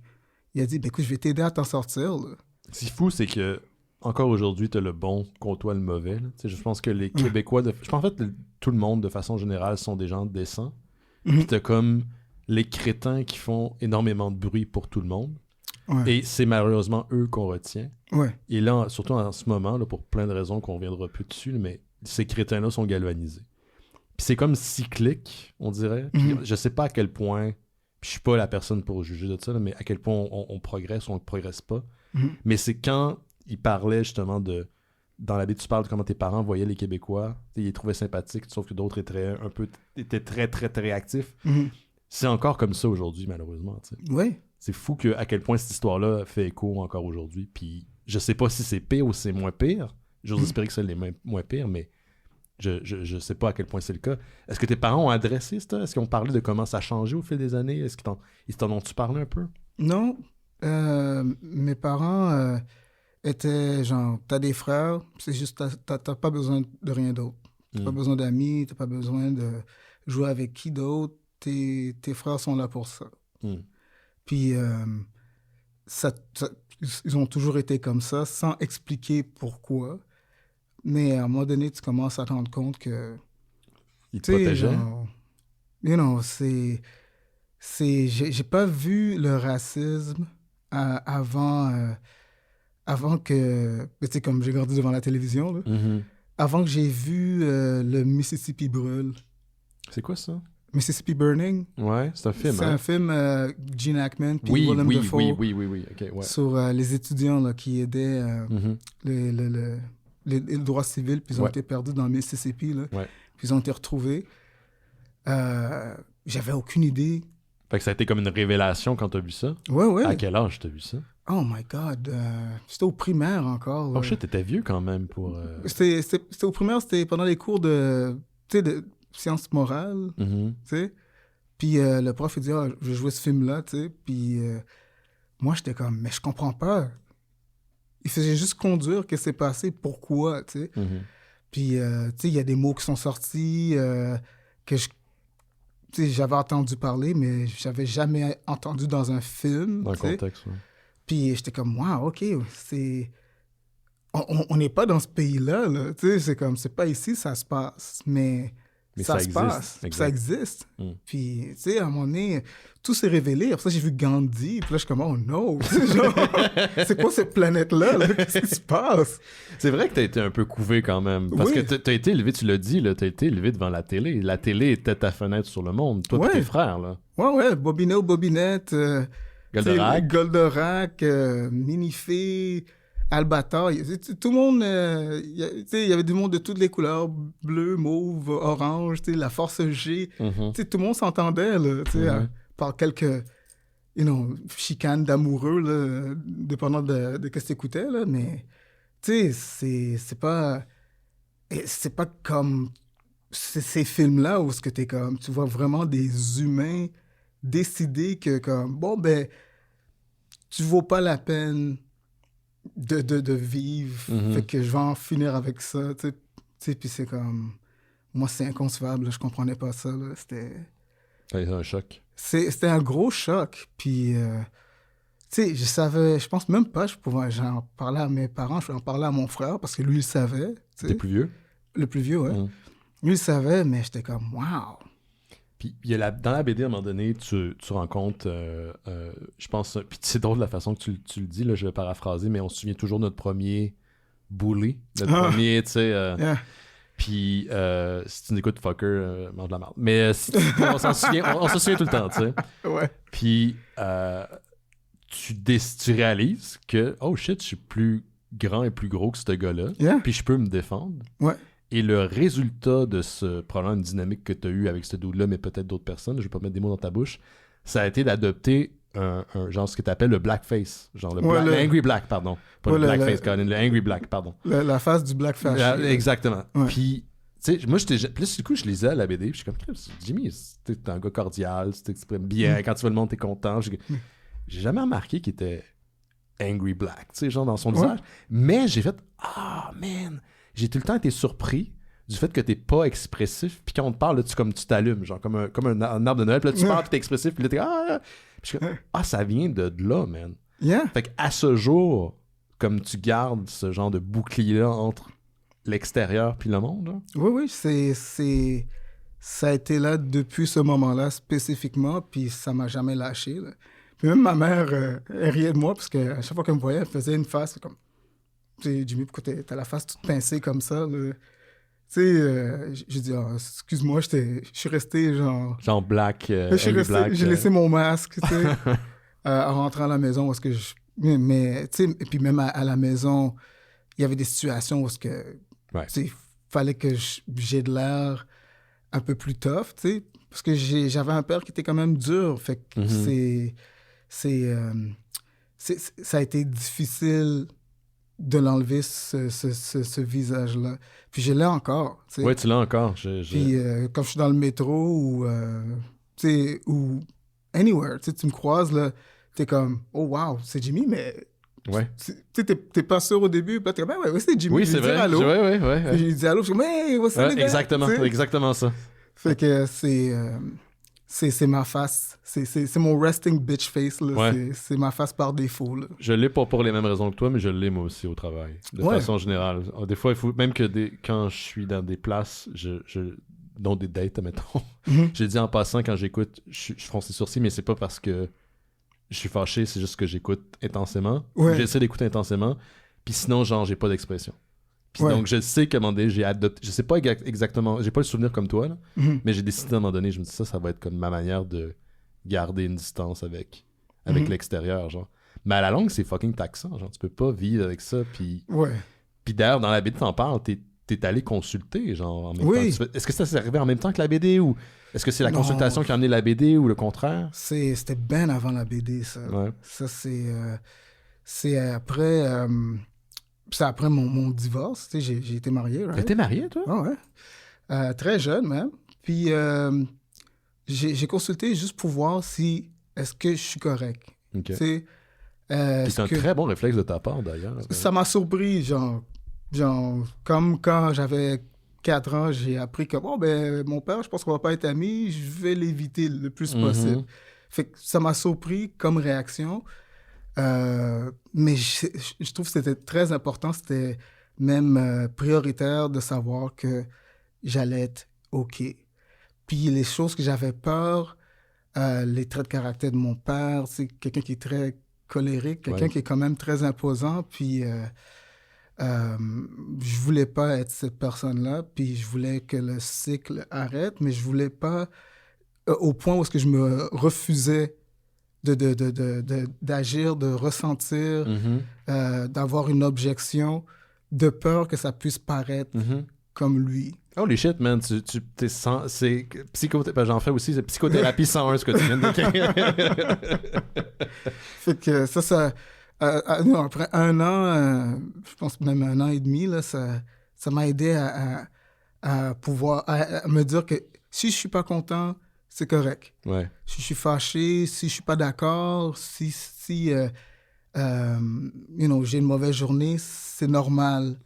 il a dit, ben écoute, je vais t'aider à t'en sortir. Là. Ce qui est fou, c'est que encore aujourd'hui, t'as le bon côtoie le mauvais. Là. Tu sais, je pense que les Québécois, je pense en fait tout le monde de façon générale sont des gens décents. Puis t'as comme les crétins qui font énormément de bruit pour tout le monde. Ouais. Et c'est malheureusement eux qu'on retient. Ouais. Et là, surtout en ce moment, là, pour plein de raisons qu'on reviendra plus dessus, mais ces crétins-là sont galvanisés. Puis c'est comme cyclique, on dirait. Puis je sais pas à quel point, puis je suis pas la personne pour juger de ça, là, mais à quel point on progresse ou on ne progresse pas. Mais c'est quand il parlait justement de... Dans la vie, tu parles de comment tes parents voyaient les Québécois. Ils les trouvaient sympathiques, sauf que d'autres étaient très, très, très actifs. C'est encore comme ça aujourd'hui, malheureusement. Tu sais. Ouais. C'est fou à quel point cette histoire-là fait écho encore aujourd'hui. Puis je sais pas si c'est pire ou c'est moins pire. J'ose espérer que c'est moins pire, mais je sais pas à quel point c'est le cas. Est-ce que tes parents ont adressé ça? Est-ce qu'ils ont parlé de comment ça a changé au fil des années? Est-ce qu'ils t'en ont-tu parlé un peu? Non. Mes parents étaient genre, t'as des frères, c'est juste, t'as pas besoin de rien d'autre. T'as pas besoin d'amis, t'as pas besoin de jouer avec qui d'autre. Tes frères sont là pour ça. Puis, ils ont toujours été comme ça, sans expliquer pourquoi. Mais à un moment donné, tu commences à te rendre compte que... Ils te protégeaient? J'ai pas vu le racisme avant que... Tu sais, comme j'ai grandi devant la télévision, là, avant que j'ai vu le Mississippi brûle. C'est quoi ça? Mississippi Burning. Ouais, c'est un film. C'est un film Gene Hackman puis Willem Dafoe. Oui. Okay, ouais. Sur les étudiants là, qui aidaient les droits civils, puis ils ont été perdus dans le Mississippi. Là, puis ils ont été retrouvés. J'avais aucune idée. Fait que ça a été comme une révélation quand t'as vu ça? Ouais. À quel âge t'as vu ça? Oh my God. C'était au primaire encore. Oh shit, t'étais vieux quand même pour... C'était au primaire, c'était pendant les cours de sciences morales, tu sais. Puis le prof, il dit, je vais jouer ce film-là, tu sais. Puis moi, j'étais comme, mais je comprends pas. Il faisait juste conduire, qu'est-ce qui s'est passé, pourquoi, tu sais. Puis, tu sais, il y a des mots qui sont sortis que j'avais entendu parler, mais j'avais jamais entendu dans un film. Dans le contexte, oui. Puis j'étais comme, wow, OK, c'est... On n'est pas dans ce pays-là, là. Tu sais, c'est comme, c'est pas ici, ça se passe, mais ça se passe, ça existe. Puis, tu sais, à un moment donné, tout s'est révélé. Après ça, j'ai vu Gandhi, puis là, je suis comme, oh non! Genre, c'est quoi cette planète-là? Là? Qu'est-ce qui se passe? C'est vrai que t'as été un peu couvé quand même. Parce que t'as été élevé, tu l'as dit, là, t'as été élevé devant la télé. La télé était ta fenêtre sur le monde. Toi et tes frères, là. Ouais, Bobino, Bobinette, Goldorak, Minifée, Albator, tout le monde, il y avait du monde de toutes les couleurs, bleu, mauve, orange, la force G, tout le monde s'entendait, là, par quelques, chicanes d'amoureux, là, dépendant de ce que tu écoutais, là, mais, c'est pas comme ces films-là où t'es comme, tu vois vraiment des humains décider que, comme, bon, ben, tu vaux pas la peine de vivre, fait que je vais en finir avec ça, tu sais, puis c'est comme... Moi, c'est inconcevable, là, je comprenais pas ça, là, c'était... C'est un choc. C'était un gros choc, puis, tu sais, je pense même pas, j'en parlais à mes parents, je vais en parler à mon frère, parce que lui, il savait, tu sais. T'es plus vieux? Le plus vieux, ouais. Lui, il savait, mais j'étais comme, wow! Puis dans la BD, à un moment donné, tu rencontres, je pense, puis c'est drôle la façon que tu le dis, là, je vais paraphraser, mais on se souvient toujours de notre premier bully, notre premier, tu sais, puis si tu n'écoutes fucker, mange de la merde. Mais on s'en souvient, on se souvient tout le temps, tu sais. Ouais. Puis tu réalises que, oh shit, je suis plus grand et plus gros que ce gars-là, puis je peux me défendre. Ouais. Et le résultat de ce problème dynamique que tu as eu avec ce dude-là, mais peut-être d'autres personnes, je vais pas mettre des mots dans ta bouche, ça a été d'adopter un genre ce que tu appelles le blackface. Genre le angry black, pardon. Pas le blackface, Colin, le angry black, pardon. La face du black fashion. Exactement. Ouais. Puis, tu sais, moi, puis du coup, je lisais à la BD, puis je suis comme, Jimmy, t'es un gars cordial, tu t'exprimes bien, quand tu vois le monde, t'es content. J'ai jamais remarqué qu'il était angry black, tu sais, genre dans son visage. Mais j'ai fait, man... J'ai tout le temps été surpris du fait que t'es pas expressif, puis quand on te parle, là, tu t'allumes, genre comme un arbre de Noël, puis là tu parles, puis t'es expressif, puis là t'es puis je suis comme, ça vient de là, man. Yeah. Fait qu'à ce jour, comme tu gardes ce genre de bouclier-là entre l'extérieur puis le monde, là. Oui, ça a été là depuis ce moment-là spécifiquement, puis ça m'a jamais lâché, là. Puis même ma mère, elle riait de moi, parce qu'à chaque fois qu'elle me voyait, elle faisait une face comme... Tu sais, Jimmy, pourquoi t'as la face toute pincée comme ça, là? Tu sais, j'ai dit, excuse-moi, je suis resté genre... Genre black, j'ai laissé mon masque, tu sais, en rentrant à la maison, parce que mais, tu sais, et puis même à la maison, il y avait des situations où tu sais, fallait que j'ai de l'air un peu plus tough, tu sais, parce que j'avais un père qui était quand même dur, fait que ça a été difficile de l'enlever, ce visage-là. Puis je l'ai encore, tu sais. Oui, tu l'as encore. Puis quand je suis dans le métro ou, tu sais, ou anywhere, tu sais, tu me croises, là, t'es comme, oh wow, c'est Jimmy, mais... Ouais. Tu sais, t'es pas sûr au début, puis là, t'es comme, ouais, c'est Jimmy. Oui, c'est vrai. Allô. Ouais. J'ai dit allô, je suis comme, hey, what's up, les gars? Exactement ça. Fait que c'est ma face. C'est mon resting bitch face, là. Ouais. C'est ma face par défaut, là. Je l'ai pas pour les mêmes raisons que toi, mais je l'ai moi aussi au travail. De façon générale. Des fois, il faut, même que quand je suis dans des places, dont des dates, mettons, j'ai dit en passant, quand j'écoute, je fronce les sourcils, mais c'est pas parce que je suis fâché, c'est juste que j'écoute intensément. Ouais. J'essaie d'écouter intensément. Puis sinon, genre, j'ai pas d'expression. Puis donc, je sais qu'à un moment donné, j'ai adopté... Je sais pas exactement... J'ai pas le souvenir comme toi, là, mais j'ai décidé à un moment donné, je me dis ça va être comme ma manière de garder une distance avec l'extérieur, genre. Mais à la longue, c'est fucking taxant, genre. Tu peux pas vivre avec ça, puis... Ouais. Puis d'ailleurs, dans la BD, t'en parles, t'es allé consulter, genre, en même temps. Est-ce que ça s'est arrivé en même temps que la BD, ou est-ce que c'est la consultation qui a amené la BD, ou le contraire? C'était bien avant la BD, ça. Ouais. Ça, c'est après... c'est après mon divorce, tu sais, j'ai été marié, right? T'étais marié, toi? Ah ouais. Très jeune, même. Puis j'ai consulté juste pour voir si... Est-ce que je suis correct? OK. Tu sais, c'est un très bon réflexe de ta part, d'ailleurs. Ça m'a surpris, genre, comme quand j'avais 4 ans, j'ai appris que, mon père, je pense qu'on va pas être amis, je vais l'éviter le plus possible. Fait que ça m'a surpris comme réaction. Mais je trouve que c'était très important, c'était même prioritaire de savoir que j'allais être OK. Puis les choses que j'avais peur, les traits de caractère de mon père, c'est quelqu'un qui est très colérique, quelqu'un qui est quand même très imposant, puis je voulais pas être cette personne-là, puis je voulais que le cycle arrête, mais je voulais pas, au point où est-ce que je me refusais d'agir, de ressentir, d'avoir une objection, de peur que ça puisse paraître comme lui. Holy shit, man, t'es c'est j'en fais aussi, c'est psychothérapie 101, ce que tu viens de dire. Fait que ça non, après 1 an, je pense même 1 an et demi, là, ça m'a aidé à pouvoir à me dire que si je suis pas content, c'est correct. Ouais. Si je suis fâché, si je suis pas d'accord, si j'ai une mauvaise journée, c'est normal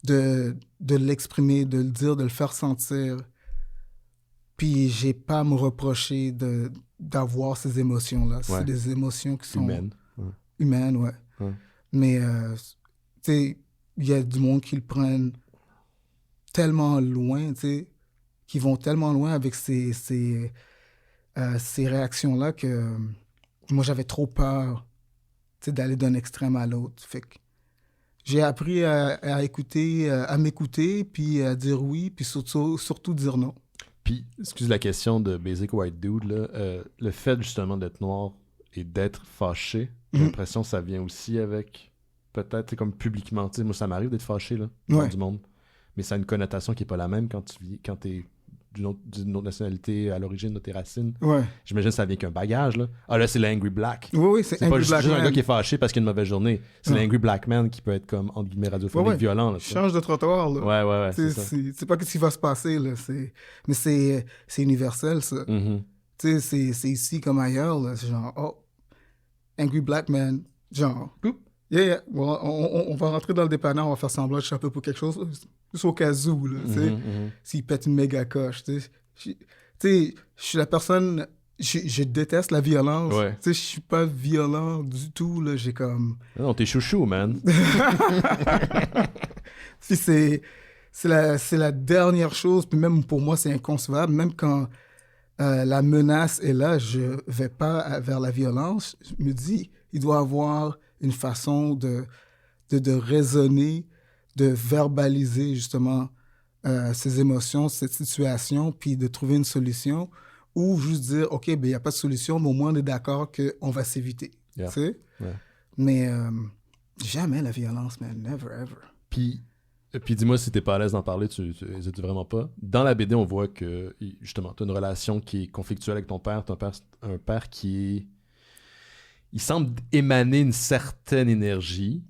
de l'exprimer, de le dire, de le faire sentir. Puis j'ai pas à me reprocher d'avoir ces émotions-là. Ouais. C'est des émotions qui sont... Humaines, ouais. Mais, tu sais, il y a du monde qui le prennent tellement loin, tu sais, qui vont tellement loin avec ces réactions-là que moi, j'avais trop peur, tu sais, d'aller d'un extrême à l'autre. Fait que j'ai appris à écouter, à m'écouter, puis à dire oui, puis surtout dire non. Puis, excuse la question de Basic White Dude, là, le fait justement d'être noir et d'être fâché, j'ai l'impression que ça vient aussi avec, peut-être, comme publiquement, tu sais, moi ça m'arrive d'être fâché, là, dans du monde, mais ça a une connotation qui est pas la même quand t'es d'une autre nationalité à l'origine de tes racines. Ouais. J'imagine que ça vient qu'un bagage, là. Ah là, c'est l'Angry Black. Oui, c'est Angry pas Black juste Man. un gars qui est fâché parce qu'il a une mauvaise journée. C'est l'Angry Black Man qui peut être comme, entre guillemets, radiophonique, violent. Là, change de trottoir, là. Ouais, c'est ça. C'est pas ce qui va se passer, là. Mais c'est universel, ça. Tu sais, c'est ici comme ailleurs, là. C'est genre, Angry Black Man, genre, Yeah. Bon, on va rentrer dans le dépanneur, on va faire semblant de choper pour quelque chose, juste au cas où, là, tu sais. S'il pète une méga coche, tu sais. Tu sais, je suis la personne... Je déteste la violence. Ouais. Tu sais, je suis pas violent du tout, là. J'ai comme... Non, t'es chouchou, man. Puis c'est la dernière chose, puis même pour moi, c'est inconcevable. Même quand la menace est là, je vais pas vers la violence. Je me dis, il doit y avoir une façon de raisonner, de verbaliser justement ses émotions, cette situation, puis de trouver une solution, ou juste dire, OK, ben il n'y a pas de solution, mais au moins on est d'accord qu'on va s'éviter. Yeah. Tu sais? Yeah. Mais jamais la violence, man. Never, ever. Puis dis-moi si t'es pas à l'aise d'en parler, tu hésites vraiment pas. Dans la BD, on voit que, justement, t'as une relation qui est conflictuelle avec ton père. T'as un père qui est... Il semble émaner une certaine énergie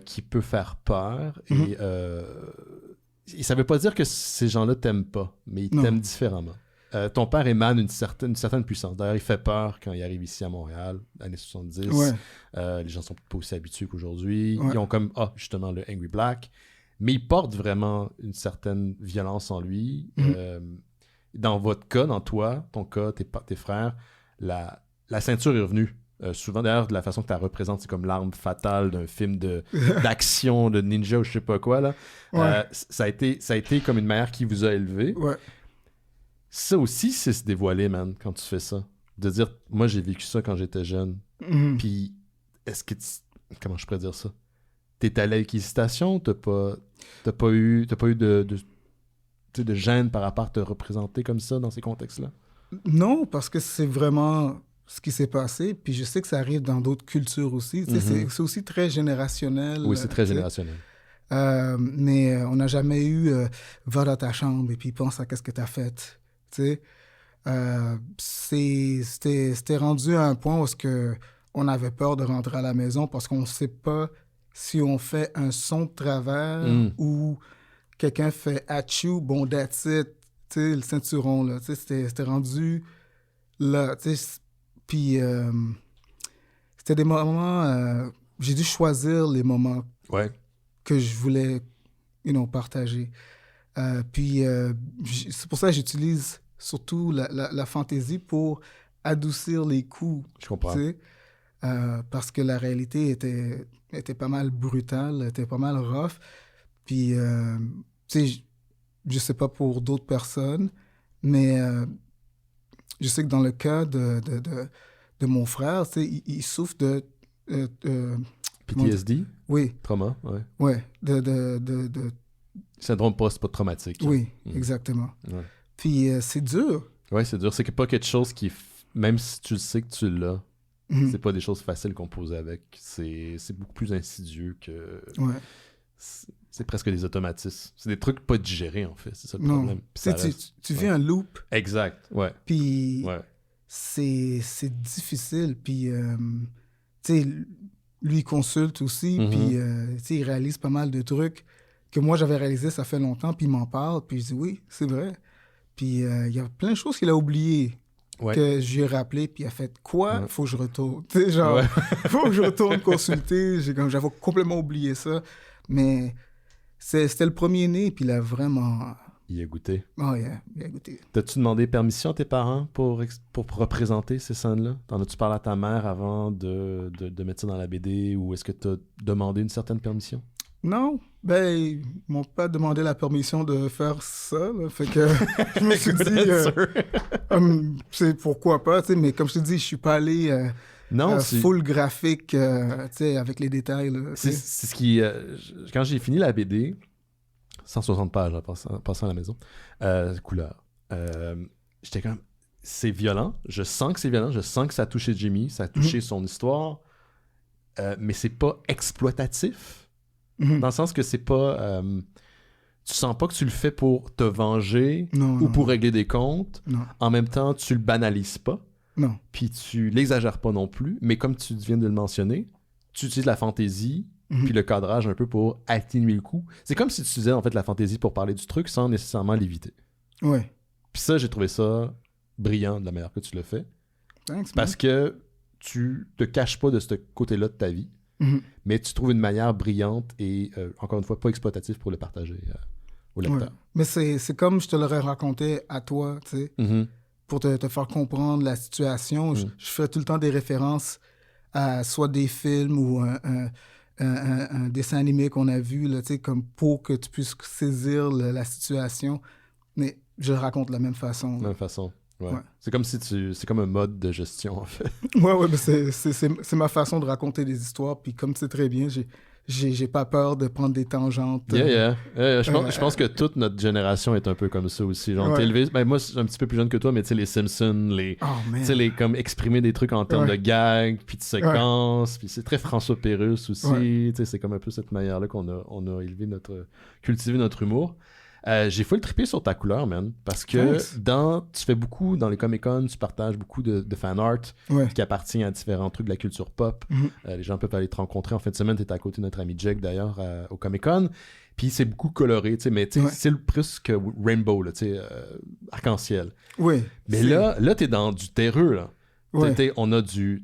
qui peut faire peur. Et ça veut pas dire que ces gens-là t'aiment pas, mais ils t'aiment différemment. Ton père émane une certaine puissance. D'ailleurs, il fait peur quand il arrive ici à Montréal, années 70. Les gens sont pas aussi habitués qu'aujourd'hui. Ils ont comme, justement, le Angry Black. Mais il porte vraiment une certaine violence en lui. Dans votre cas, dans toi, ton cas, tes frères, la ceinture est revenue. Souvent, d'ailleurs, de la façon que tu la représentes, c'est comme l'arme fatale d'un film d'action, de ninja ou je sais pas quoi. Là. Ça a été comme une mère qui vous a élevé. Ça aussi, c'est se dévoiler, man, quand tu fais ça. De dire, moi, j'ai vécu ça quand j'étais jeune. Puis, est-ce que comment je pourrais dire ça? T'es allé à l'équitation, t'as pas eu de gêne par rapport à te représenter comme ça dans ces contextes-là? Non, parce que c'est vraiment ce qui s'est passé. Puis je sais que ça arrive dans d'autres cultures aussi. C'est aussi très générationnel. Oui, c'est très générationnel. Mais on n'a jamais eu va dans ta chambre et puis pense à qu'est-ce que t'as fait. C'était rendu à un point où on avait peur de rentrer à la maison parce qu'on ne sait pas si on fait un son de travers ou quelqu'un fait « achou », bon, that's it, tu sais, le ceinturon, là, tu sais, c'était rendu là, tu sais, puis c'était des moments, j'ai dû choisir les moments que je voulais, partager. Puis c'est pour ça que j'utilise surtout la fantaisie pour adoucir les coups. Je comprends. Tu sais, parce que la réalité était pas mal brutale, était pas mal rough. Puis, tu sais, je sais pas pour d'autres personnes, mais je sais que dans le cas de mon frère, tu sais, il souffre de... PTSD? Oui. Trauma, Ouais, syndrome post-traumatique. Oui, exactement. Ouais. Puis c'est dur. Ouais, c'est dur. C'est pas quelque chose qui... Même si tu le sais que tu l'as, c'est pas des choses faciles qu'on pose avec. C'est beaucoup plus insidieux que... Ouais. C'est presque des automatismes. C'est des trucs pas digérés, en fait. C'est ça le problème. Tu vis un loop. Exact, ouais. Puis c'est difficile. Puis, tu sais, lui, il consulte aussi. Puis, tu sais, il réalise pas mal de trucs que moi, j'avais réalisé ça fait longtemps. Puis, il m'en parle. Puis, je dis oui, c'est vrai. Puis, il y a plein de choses qu'il a oubliées. Que j'ai rappelé, puis il a fait quoi? Faut que je retourne. Tu sais, genre, faut que je retourne consulter. J'avais complètement oublié ça. Mais c'était le premier-né, puis il a vraiment... Il a goûté. Oh, yeah, il a goûté. T'as-tu demandé permission à tes parents pour représenter ces scènes-là? T'en as-tu parlé à ta mère avant de mettre ça dans la BD, ou est-ce que t'as demandé une certaine permission? Non, ben, ils m'ont pas demandé la permission de faire ça, là. Fait que je me suis dit, c'est pourquoi pas, tu sais, mais comme je te dis, je suis pas allé full graphique, tu sais, avec les détails, là. C'est ce qui... quand j'ai fini la BD, 160 pages en passant à la maison, couleur, j'étais comme, c'est violent, je sens que c'est violent, je sens que ça a touché Jimmy, ça a touché son histoire, mais c'est pas exploitatif. Dans le sens que c'est pas... tu sens pas que tu le fais pour te venger pour régler des comptes. Non. En même temps, tu le banalises pas. Non. Puis tu l'exagères pas non plus. Mais comme tu viens de le mentionner, tu utilises la fantaisie puis le cadrage un peu pour atténuer le coup. C'est comme si tu utilisais en fait la fantaisie pour parler du truc sans nécessairement l'éviter. Ouais. Puis ça, j'ai trouvé ça brillant de la manière que tu l'as fait. Thanks, parce que tu te caches pas de ce côté-là de ta vie. mais tu trouves une manière brillante et, encore une fois, pas exploitative pour le partager au lecteur. Ouais. Mais c'est comme je te l'aurais raconté à toi, tu sais, pour te faire comprendre la situation. Je fais tout le temps des références à soit des films ou un dessin animé qu'on a vu, là, tu sais, comme pour que tu puisses saisir la situation. Mais je le raconte de la même façon. De la même façon. Ouais. Ouais. C'est comme c'est comme un mode de gestion, en fait. Ouais, mais c'est ma façon de raconter des histoires. Puis comme tu sais très bien, j'ai pas peur de prendre des tangentes. Je pense que toute notre génération est un peu comme ça aussi. Genre, t'es élevé... Ben, moi, je suis un petit peu plus jeune que toi, mais tu sais, les Simpsons, tu sais, comme exprimer des trucs en termes de gags, puis de séquences, puis c'est très François Pérusse aussi. Tu sais, c'est comme un peu cette manière-là qu'on a cultivé notre humour. J'ai full trippé sur ta couleur, man, parce que tu fais beaucoup dans les Comic-Con, tu partages beaucoup de fan art qui appartient à différents trucs de la culture pop. Les gens peuvent aller te rencontrer. En fin de semaine, tu étais à côté de notre ami Jake, d'ailleurs, au Comic-Con. Puis c'est beaucoup coloré, tu sais, mais c'est plus que rainbow, là, tu sais, arc-en-ciel. Oui. Mais là t'es dans du terreux, là. Ouais. On a du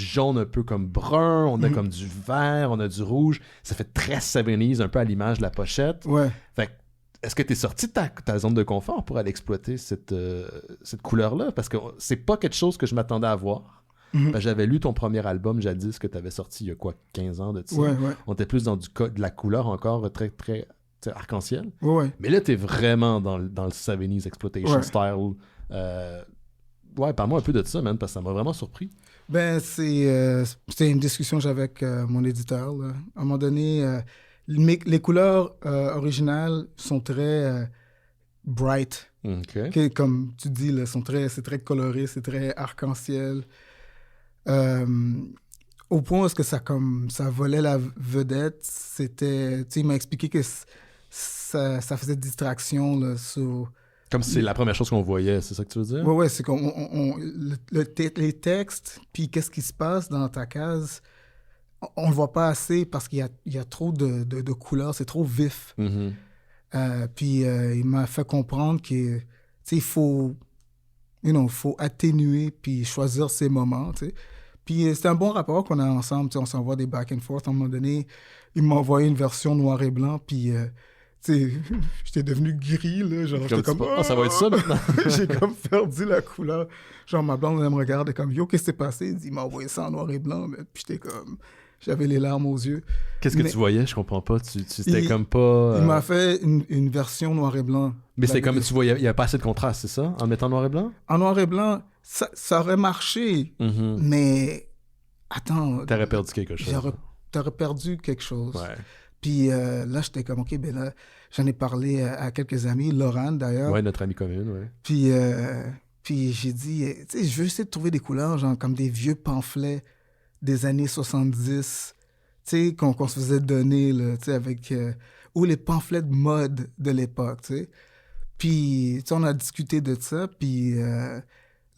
jaune un peu comme brun, on a comme du vert, on a du rouge. Ça fait très 70s, un peu à l'image de la pochette. Ouais. Fait que, est-ce que tu es sorti de ta zone de confort pour aller exploiter cette couleur-là? Parce que c'est pas quelque chose que je m'attendais à voir. J'avais lu ton premier album jadis que tu avais sorti il y a 15 ans de ça. Ouais. On était plus dans de la couleur encore très, très arc-en-ciel. Ouais. Mais là, tu es vraiment dans le 70s exploitation style. Parle-moi un peu de ça, man, parce que ça m'a vraiment surpris. Ben, c'était une discussion que j'avais avec mon éditeur, là. À un moment donné, les couleurs originales sont très bright. OK. Comme tu dis, là, c'est très coloré, c'est très arc-en-ciel. Au point où est-ce que ça volait la vedette, c'était... Tu sais, il m'a expliqué que ça faisait distraction, là, sur... Comme si c'est la première chose qu'on voyait, c'est ça que tu veux dire? Ouais, c'est les textes, puis qu'est-ce qui se passe dans ta case, on le voit pas assez parce qu'il y a trop de couleurs, c'est trop vif. Puis il m'a fait comprendre que, tu sais, il faut atténuer puis choisir ses moments, tu sais. Puis c'est un bon rapport qu'on a ensemble, tu sais, on s'envoie des back and forth. À un moment donné, il m'a envoyé une version noir et blanc, puis... tu sais, j'étais devenu gris, là, genre, j'étais comme... ça va être ça, maintenant! J'ai comme perdu la couleur. Genre, ma blonde, elle me regarde, comme, yo, qu'est-ce qui s'est passé? Il m'a envoyé ça en noir et blanc, mais... Puis j'étais comme... J'avais les larmes aux yeux. Qu'est-ce que tu voyais? Je comprends pas. Tu étais comme pas... Il m'a fait une version noir et blanc. Mais c'est comme, tu voyais, il y a pas assez de contraste, c'est ça? En mettant noir et blanc? En noir et blanc, ça aurait marché, mais... Attends... T'aurais perdu quelque chose. T'aurais perdu quelque chose. Ouais. Puis là, j'étais comme, OK, ben là, j'en ai parlé à quelques amis, Laurent d'ailleurs. Ouais, notre amie commune, ouais. Puis j'ai dit, tu sais, je veux essayer de trouver des couleurs, genre comme des vieux pamphlets des années 70, tu sais, qu'on se faisait donner, là, tu sais, avec... ou les pamphlets de mode de l'époque, tu sais. Puis, tu sais, on a discuté de ça, puis... là,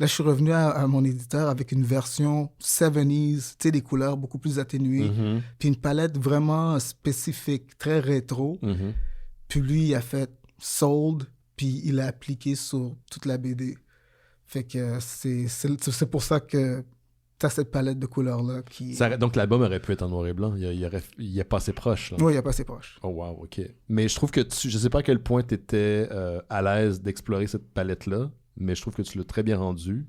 je suis revenu à mon éditeur avec une version 70s, tu sais, des couleurs beaucoup plus atténuées, puis une palette vraiment spécifique, très rétro. Puis lui, il a fait sold, puis il l'a appliqué sur toute la BD. Fait que c'est pour ça que t'as cette palette de couleurs-là qui... Donc l'album aurait pu être en noir et blanc, il est pas assez proche. Là. Oui, il est pas assez proche. Oh wow, ok. Mais je trouve que je sais pas à quel point t'étais à l'aise d'explorer cette palette-là, mais je trouve que tu l'as très bien rendu.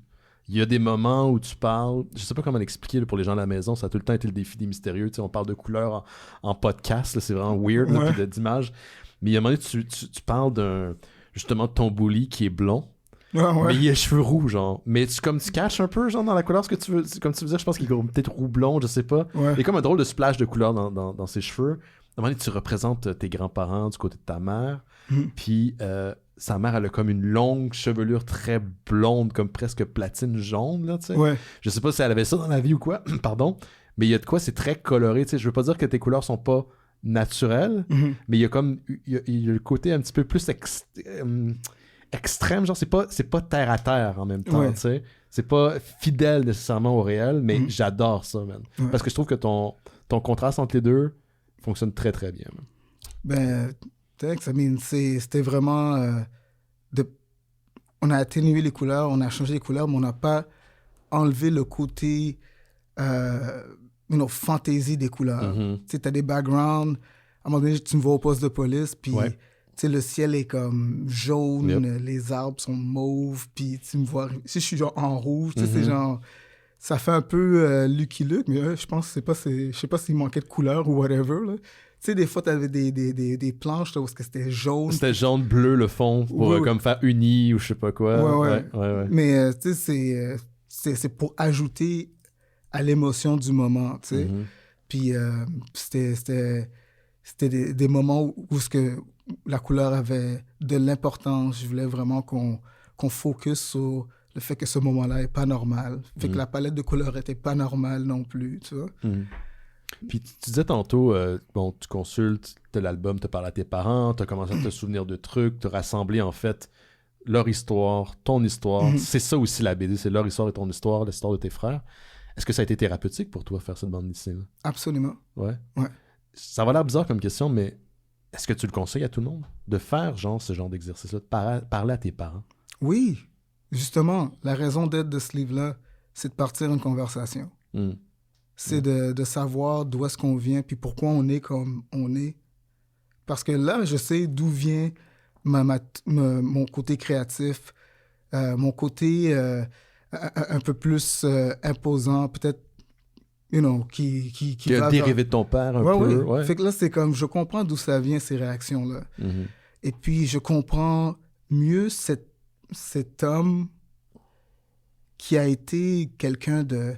Il y a des moments où tu parles, je sais pas comment l'expliquer là, pour les gens à la maison, ça a tout le temps été le défi des mystérieux, tu sais, on parle de couleurs en podcast, là, c'est vraiment weird, là, puis d'images. Mais il y a un moment donné, tu parles justement de ton bully qui est blond, mais il a les cheveux roux, genre. Mais comme tu caches un peu, genre, dans la couleur, ce que tu veux, comme tu veux dire, je pense qu'il est peut-être roux blond, je sais pas. Il y a comme un drôle de splash de couleur dans ses cheveux. À un moment donné, tu représentes tes grands-parents du côté de ta mère, puis sa mère, elle a comme une longue chevelure très blonde, comme presque platine jaune, là, tu sais. Ouais. Je sais pas si elle avait ça dans la vie ou quoi, pardon, mais il y a de quoi, c'est très coloré, tu sais. Je veux pas dire que tes couleurs sont pas naturelles, mais il y a comme, il y a le côté un petit peu plus extrême, genre, c'est pas terre à terre en même temps, tu sais. C'est pas fidèle nécessairement au réel, mais j'adore ça, man. Parce que je trouve que ton contraste entre les deux fonctionne très, très bien, man. Ben... C'était vraiment... on a atténué les couleurs, on a changé les couleurs, mais on n'a pas enlevé le côté fantaisie des couleurs. Mhm. Tu sais, t'as des backgrounds. À un moment donné, tu me vois au poste de police, puis Ouais. tu sais, le ciel est comme jaune, Yep. les arbres sont mauves, puis tu me vois... Si je suis genre en rouge, tu sais, Mhm. c'est genre... Ça fait un peu Lucky Luke, mais je pense que je sais pas s'il manquait de couleur ou whatever, là. Tu sais, des fois, t'avais des planches là, où c'était jaune. C'était jaune, bleu, le fond, pour Oui, oui. comme faire uni ou je sais pas quoi. Ouais. Mais tu sais, c'est pour ajouter à l'émotion du moment, tu sais. Mhm. Puis c'était des moments où la couleur avait de l'importance. Je voulais vraiment qu'on focus sur le fait que ce moment-là est pas normal. Fait que la palette de couleurs était pas normale non plus, tu vois. Mhm. Puis tu disais tantôt, bon, tu consultes l'album, tu parles à tes parents, tu as commencé à te souvenir de trucs, tu as rassemblé en fait leur histoire, ton histoire. C'est ça aussi la BD, c'est leur histoire et ton histoire, l'histoire de tes frères. Est-ce que ça a été thérapeutique pour toi, faire cette bande dessinée-là? Absolument. Ouais. Ouais. Ça va l'air bizarre comme question, mais est-ce que tu le conseilles à tout le monde de faire ce genre d'exercice-là, de parler à tes parents? Oui, justement, la raison d'être de ce livre-là, c'est de partir une conversation. Mm. C'est de savoir d'où est-ce qu'on vient, puis pourquoi on est comme on est. Parce que là, je sais d'où vient mon côté créatif, mon côté un peu plus imposant, peut-être, qui Qui a va dérivé de ton père un Ouais, peu. oui. Ouais. Fait que là, c'est comme, je comprends d'où ça vient, ces réactions-là. Mhm. Et puis, je comprends mieux cet homme qui a été quelqu'un de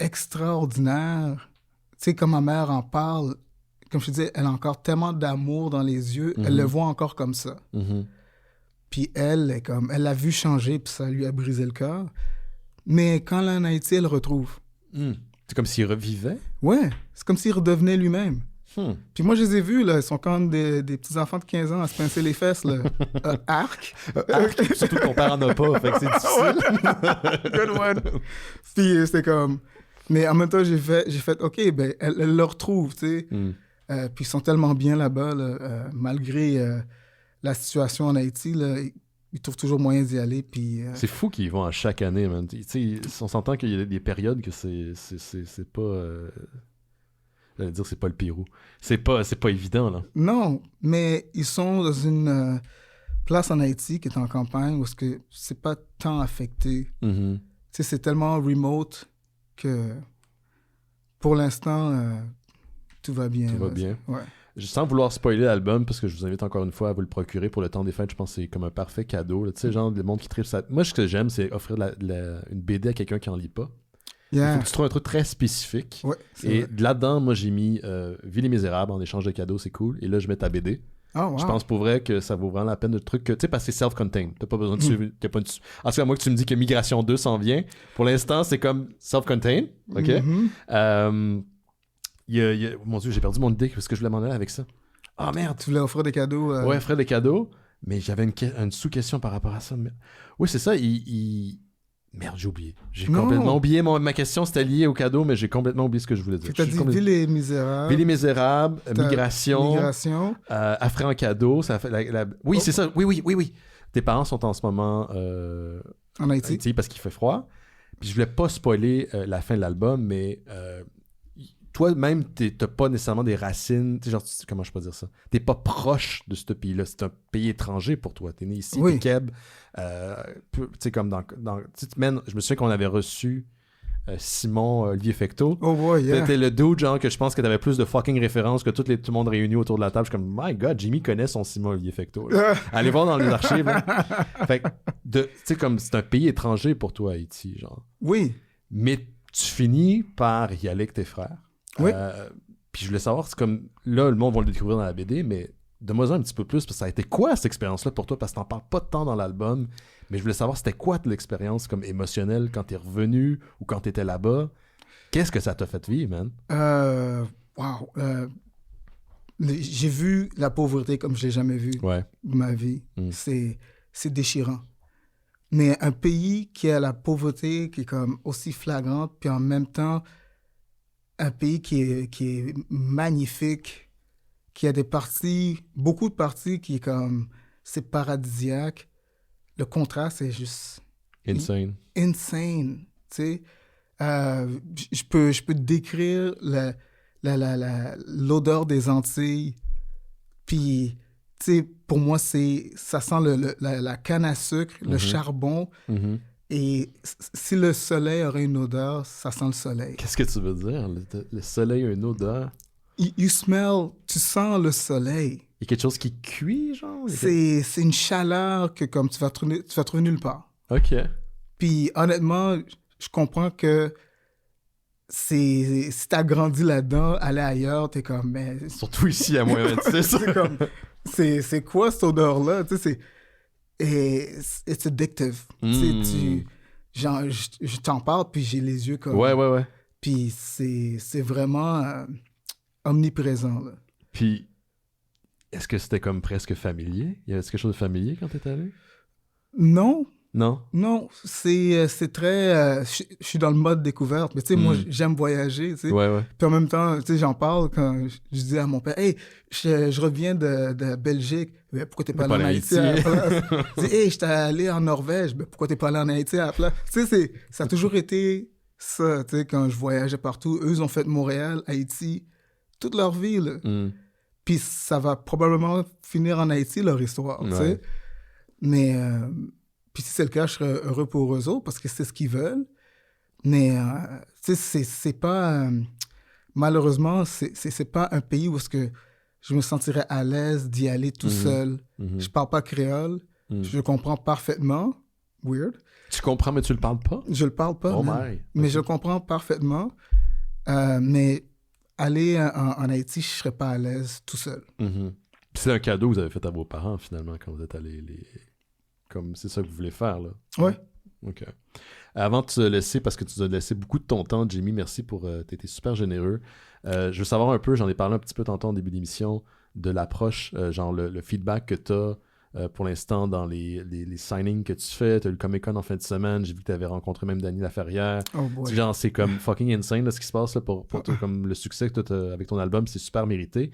extraordinaire. Tu sais, comme ma mère en parle, comme je te disais, elle a encore tellement d'amour dans les yeux, elle le voit encore comme ça. Mhm. Puis elle l'a vu changer, puis ça lui a brisé le cœur. Mais quand elle est en Haïti, elle le retrouve. Mm. C'est comme s'il revivait. Ouais, c'est comme s'il redevenait lui-même. Puis moi, je les ai vus, là, ils sont comme des petits-enfants de 15 ans à se pincer les fesses, là. Arc. Surtout que ton père en a pas, fait que c'est difficile. Good one. Puis c'était comme... Mais en même temps, j'ai fait OK, ben, elle le retrouve, tu sais. Puis ils sont tellement bien là-bas, là, malgré la situation en Haïti, là, ils trouvent toujours moyen d'y aller, puis... C'est fou qu'ils y vont à chaque année, man. Tu sais, on s'entend qu'il y a des périodes que c'est pas... J'allais dire, c'est pas le Pérou. C'est pas évident, là. Non, mais ils sont dans une place en Haïti qui est en campagne où c'est pas tant affecté. Mm-hmm. Tu sais, c'est tellement remote que pour l'instant, tout va bien. Tout va bien. Ouais. Sans vouloir spoiler l'album, parce que je vous invite encore une fois à vous le procurer pour le temps des fêtes, je pense que c'est comme un parfait cadeau. Tu sais, genre, le monde qui tripe ça. Moi, ce que j'aime, c'est offrir une BD à quelqu'un qui en lit pas. Yeah. Il faut que tu trouves un truc très spécifique. Ouais, et vrai. là-dedans, moi, j'ai mis Vie les Misérables en échange de cadeaux, c'est cool. Et là, je mets ta BD. Oh, wow. Je pense pour vrai que ça vaut vraiment la peine de truc que, tu sais, parce que c'est self-contained. T'as pas besoin de suivre. En tout cas, moi, que tu me dis que Migration 2 s'en vient. Pour l'instant, c'est comme self-contained. OK? Mon Dieu, j'ai perdu mon idée. Qu'est-ce que je voulais m'en aller avec ça? Ah, merde. Tu voulais offrir des cadeaux? Ouais, offrir des cadeaux. Mais j'avais une sous-question par rapport à ça. Oui, c'est ça. Merde, j'ai oublié. J'ai complètement oublié. Ma question, c'était lié au cadeau, mais j'ai complètement oublié ce que je voulais dire. Tu as dit Ville et Misérables. Ville et Misérables, Migration. Offrir un cadeau. Ça fait Oui, c'est ça. Oui. Tes parents sont en ce moment en Haïti parce qu'il fait froid. Puis je voulais pas spoiler la fin de l'album, mais toi-même, t'as pas nécessairement des racines. Genre, comment je peux dire ça? T'es pas proche de ce pays-là. C'est un pays étranger pour toi. T'es né ici, t'es Keb. Tu sais, comme je me souviens qu'on avait reçu Simon Olivier Fecteau. Oh boy, yeah. T'étais le dude, genre, que je pense que t'avais plus de fucking références que tout le monde réuni autour de la table. Je suis comme, my God, Jimmy connaît son Simon Olivier Fecteau. Allez voir dans les archives. Fait que, tu sais, comme c'est un pays étranger pour toi, Haïti, genre. Oui. Mais tu finis par y aller avec tes frères. Oui. Puis je voulais savoir, c'est comme, là, le monde va le découvrir dans la BD, mais donne-moi un petit peu plus, parce que ça a été quoi cette expérience-là pour toi? Parce que t'en parles pas de temps dans l'album, mais je voulais savoir c'était quoi l'expérience comme émotionnelle quand t'es revenu ou quand t'étais là-bas. Qu'est-ce que ça t'a fait vivre, man? Wow. J'ai vu la pauvreté comme je l'ai jamais vu de ma vie. C'est déchirant. Mais un pays qui a la pauvreté qui est comme aussi flagrante, puis en même temps, un pays qui est magnifique, qui a beaucoup de parties qui est comme, c'est paradisiaque. Le contraste est juste... Insane. Insane, tu sais. Je peux te décrire l'odeur des Antilles. Puis, tu sais, pour moi, ça sent la canne à sucre, le charbon. Mhm. Et si le soleil aurait une odeur, ça sent le soleil. Qu'est-ce que tu veux dire? Le soleil a une odeur? You smell, tu sens le soleil. Il y a quelque chose qui cuit, genre? C'est une chaleur que comme tu vas trouver nulle part. OK. Puis honnêtement, je comprends que si t'as grandi là-dedans, aller ailleurs, t'es comme, mais... Surtout ici, à moins 26. c'est comme, c'est quoi cette odeur-là? Tu sais, it's addictive. Tu sais, genre, je t'en parle, puis j'ai les yeux comme... Ouais. Puis c'est vraiment omniprésent, là. Puis, est-ce que c'était comme presque familier? Il y avait quelque chose de familier quand t'es allé? Non, Non, c'est très... je suis dans le mode découverte, mais tu sais, moi, j'aime voyager, tu sais. Ouais. Puis en même temps, tu sais, j'en parle quand je dis à mon père, « Hey, je reviens de Belgique. Mais pourquoi t'es pas allé en Haïti à la place? » Je dis, « Hey, j'étais allé en Norvège. Mais pourquoi t'es pas allé en Haïti à la place? » Tu sais, ça a toujours été ça, tu sais, quand je voyageais partout. Eux, ils ont fait Montréal, Haïti, toute leur vie, là. Puis ça va probablement finir en Haïti, leur histoire, tu sais. Mais... puis si c'est le cas, je serais heureux pour eux autres parce que c'est ce qu'ils veulent. Mais, tu sais, c'est pas... malheureusement, c'est pas un pays où est-ce que je me sentirais à l'aise d'y aller tout seul. Je parle pas créole. Je comprends parfaitement. Weird. Tu comprends, mais tu le parles pas? Je le parle pas. Oh my. Mais je le comprends parfaitement. Mais aller en Haïti, je serais pas à l'aise tout seul. Puis c'est un cadeau que vous avez fait à vos parents, finalement, quand vous êtes allés... Comme c'est ça que vous voulez faire, là. Ouais. OK. Avant de te laisser, parce que tu nous as laissé beaucoup de ton temps, Jimmy, merci pour... t'as été super généreux. Je veux savoir un peu, j'en ai parlé un petit peu tantôt en début d'émission, de l'approche, genre le feedback que t'as pour l'instant dans les signings que tu fais. T'as eu le Comic-Con en fin de semaine, j'ai vu que t'avais rencontré même Dany Laferrière. Oh boy. Genre, c'est comme fucking insane, là, ce qui se passe, là, pour toi, comme le succès que t'as avec ton album, c'est super mérité.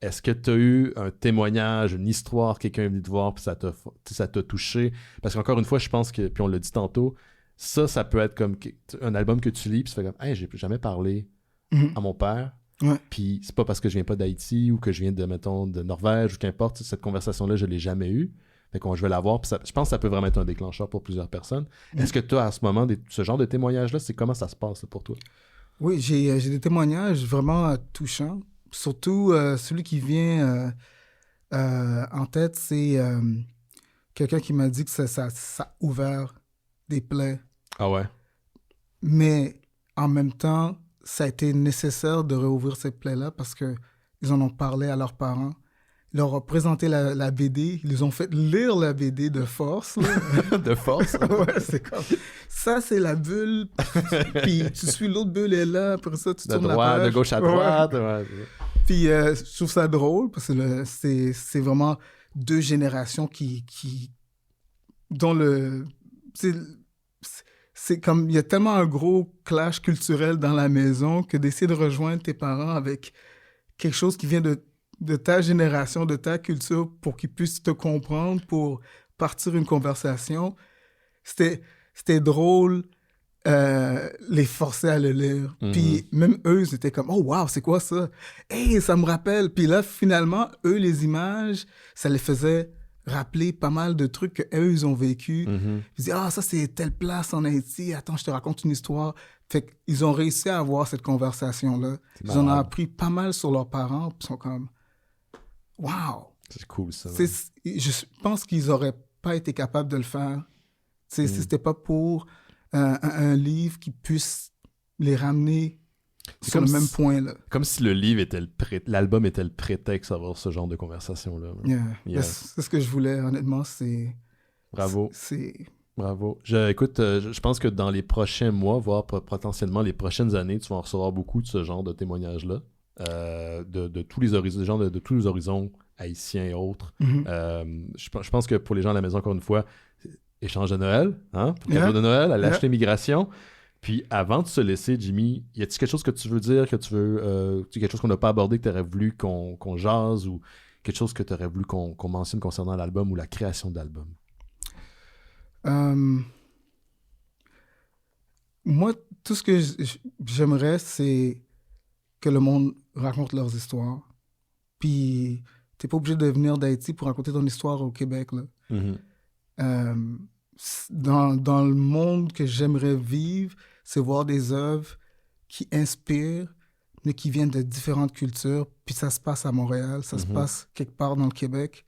Est-ce que tu as eu un témoignage, une histoire, quelqu'un est venu te voir, puis ça t'a touché? Parce qu'encore une fois, je pense que, puis on l'a dit tantôt, ça peut être comme un album que tu lis, puis tu fais comme, hey, j'ai jamais parlé à mon père. Ouais. Puis c'est pas parce que je viens pas d'Haïti ou que je viens de, mettons, de Norvège ou qu'importe, cette conversation-là, je l'ai jamais eue. Fait qu'on je vais l'avoir, puis je pense que ça peut vraiment être un déclencheur pour plusieurs personnes. Est-ce que tu as à ce moment ce genre de témoignage-là, c'est comment ça se passe là, pour toi? Oui, j'ai des témoignages vraiment touchants. Surtout, celui qui vient en tête, c'est quelqu'un qui m'a dit que ça a ouvert des plaies. Ah ouais? Mais en même temps, ça a été nécessaire de rouvrir ces plaies-là parce qu'ils en ont parlé à leurs parents. Ils leur ont présenté la BD. Ils les ont fait lire la BD de force. Là. De force? Ouais, c'est comme... Ça, c'est la bulle. Puis tu suis l'autre bulle est là. Après ça, tu tournes la page. De gauche à droite. Ouais. Puis je trouve ça drôle parce que c'est vraiment deux générations dont le... C'est comme... Il y a tellement un gros clash culturel dans la maison que d'essayer de rejoindre tes parents avec quelque chose qui vient de ta génération, de ta culture, pour qu'ils puissent te comprendre, pour partir une conversation. C'était drôle, les forcer à le lire. Puis même eux, ils étaient comme « Oh, wow, c'est quoi ça? Hey, ça me rappelle! » Puis là, finalement, eux, les images, ça les faisait rappeler pas mal de trucs qu'eux, ils ont vécu. Ils disaient « Ah, ça, c'est telle place en Haïti. Attends, je te raconte une histoire. » Fait qu'ils ont réussi à avoir cette conversation-là. Ils en ont appris pas mal sur leurs parents, puis ils sont comme « Wow! » C'est cool, ça. Je pense qu'ils n'auraient pas été capables de le faire. Si c'était pas pour un livre qui puisse les ramener sur le même point. Là. Comme si le livre était l'album était le prétexte à avoir ce genre de conversation-là. Yeah. C'est ce que je voulais, honnêtement. Bravo. Bravo. Écoute, je pense que dans les prochains mois, voire potentiellement les prochaines années, tu vas en recevoir beaucoup de ce genre de témoignages-là. De tous les horizons, des gens de tous les horizons haïtiens et autres. Je pense que pour les gens à la maison, encore une fois, échange de Noël, hein, pour cadeau de Noël, aller acheter Migration. Puis avant de se laisser, Jimmy, y a-t-il quelque chose que tu veux dire, quelque chose qu'on n'a pas abordé, que tu aurais voulu qu'on jase, ou quelque chose que tu aurais voulu qu'on mentionne concernant l'album ou la création de l'album? Moi, tout ce que j'aimerais, c'est que le monde raconte leurs histoires. Puis, t'es pas obligé de venir d'Haïti pour raconter ton histoire au Québec, là. Mm-hmm. Dans le monde que j'aimerais vivre, c'est voir des œuvres qui inspirent, mais qui viennent de différentes cultures. Puis ça se passe à Montréal, ça se passe quelque part dans le Québec.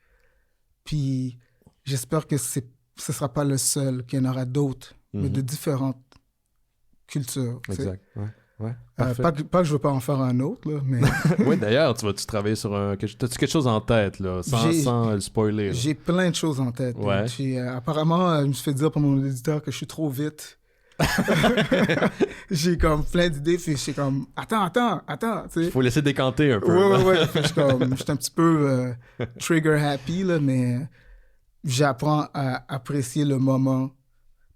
Puis j'espère que ce ne sera pas le seul, qu'il y en aura d'autres, mais de différentes cultures. Exact, ouais. Pas que je veux pas en faire un autre, là, mais... Oui, d'ailleurs, tu travailler sur t'as-tu quelque chose en tête, là, sans le spoiler? Là. J'ai plein de choses en tête. Ouais. Apparemment, je me suis fait dire par mon éditeur que je suis trop vite. J'ai comme plein d'idées, puis je suis comme attends, tu sais. Il faut laisser décanter un peu. Ouais. Je suis un petit peu trigger happy, là, mais j'apprends à apprécier le moment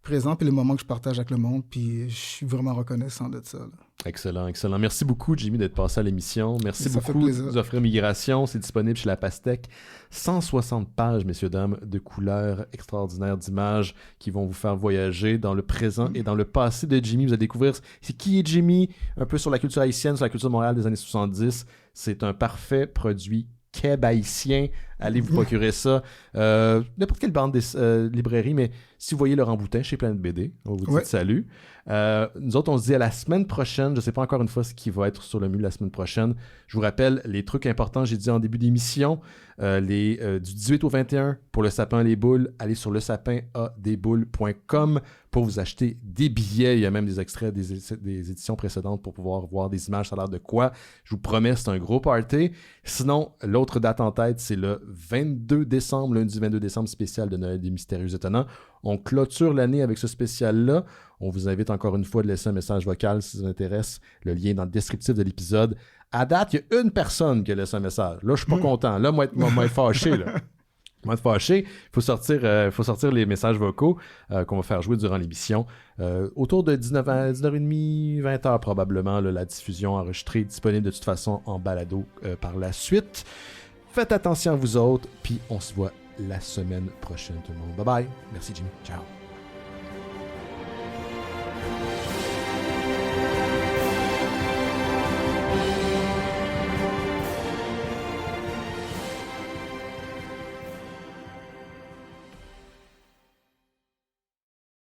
présent puis le moment que je partage avec le monde, puis je suis vraiment reconnaissant de ça, là. Excellent. Merci beaucoup, Jimmy, d'être passé à l'émission. Merci Ça beaucoup fait de nous offrir Migration. C'est disponible chez La Pastèque. 160 pages, messieurs, dames, de couleurs extraordinaires, d'images qui vont vous faire voyager dans le présent et dans le passé de Jimmy. Vous allez découvrir c'est qui est Jimmy, un peu sur la culture haïtienne, sur la culture de Montréal des années 70. C'est un parfait produit Québec haïtien. Allez vous procurer ça. N'importe quelle bande librairie, mais si vous voyez Laurent Boutin chez Planète BD, on vous dit salut. Nous autres, on se dit à la semaine prochaine. Je ne sais pas encore une fois ce qui va être sur le menu la semaine prochaine. Je vous rappelle les trucs importants, j'ai dit en début d'émission. Du 18 au 21 pour le sapin les boules, allez sur lesapinadesboules.com pour vous acheter des billets. Il y a même des extraits des éditions précédentes pour pouvoir voir des images. Ça a l'air de quoi? Je vous promets, c'est un gros party. Sinon, l'autre date en tête, c'est le 22 décembre, lundi 22 décembre, spécial de Noël des Mystérieux Étonnants. On clôture l'année avec ce spécial-là. On vous invite encore une fois de laisser un message vocal si ça vous intéresse. Le lien est dans le descriptif de l'épisode. À date, il y a une personne qui a laissé un message. Là, je suis pas content. Là, moi, être fâché, là. Moi, être fâché. Il faut sortir les messages vocaux qu'on va faire jouer durant l'émission. Autour de 19h30, 20h probablement, là, la diffusion enregistrée disponible de toute façon en balado par la suite. Faites attention à vous autres, puis on se voit la semaine prochaine, tout le monde. Bye bye. Merci, Jimmy. Ciao.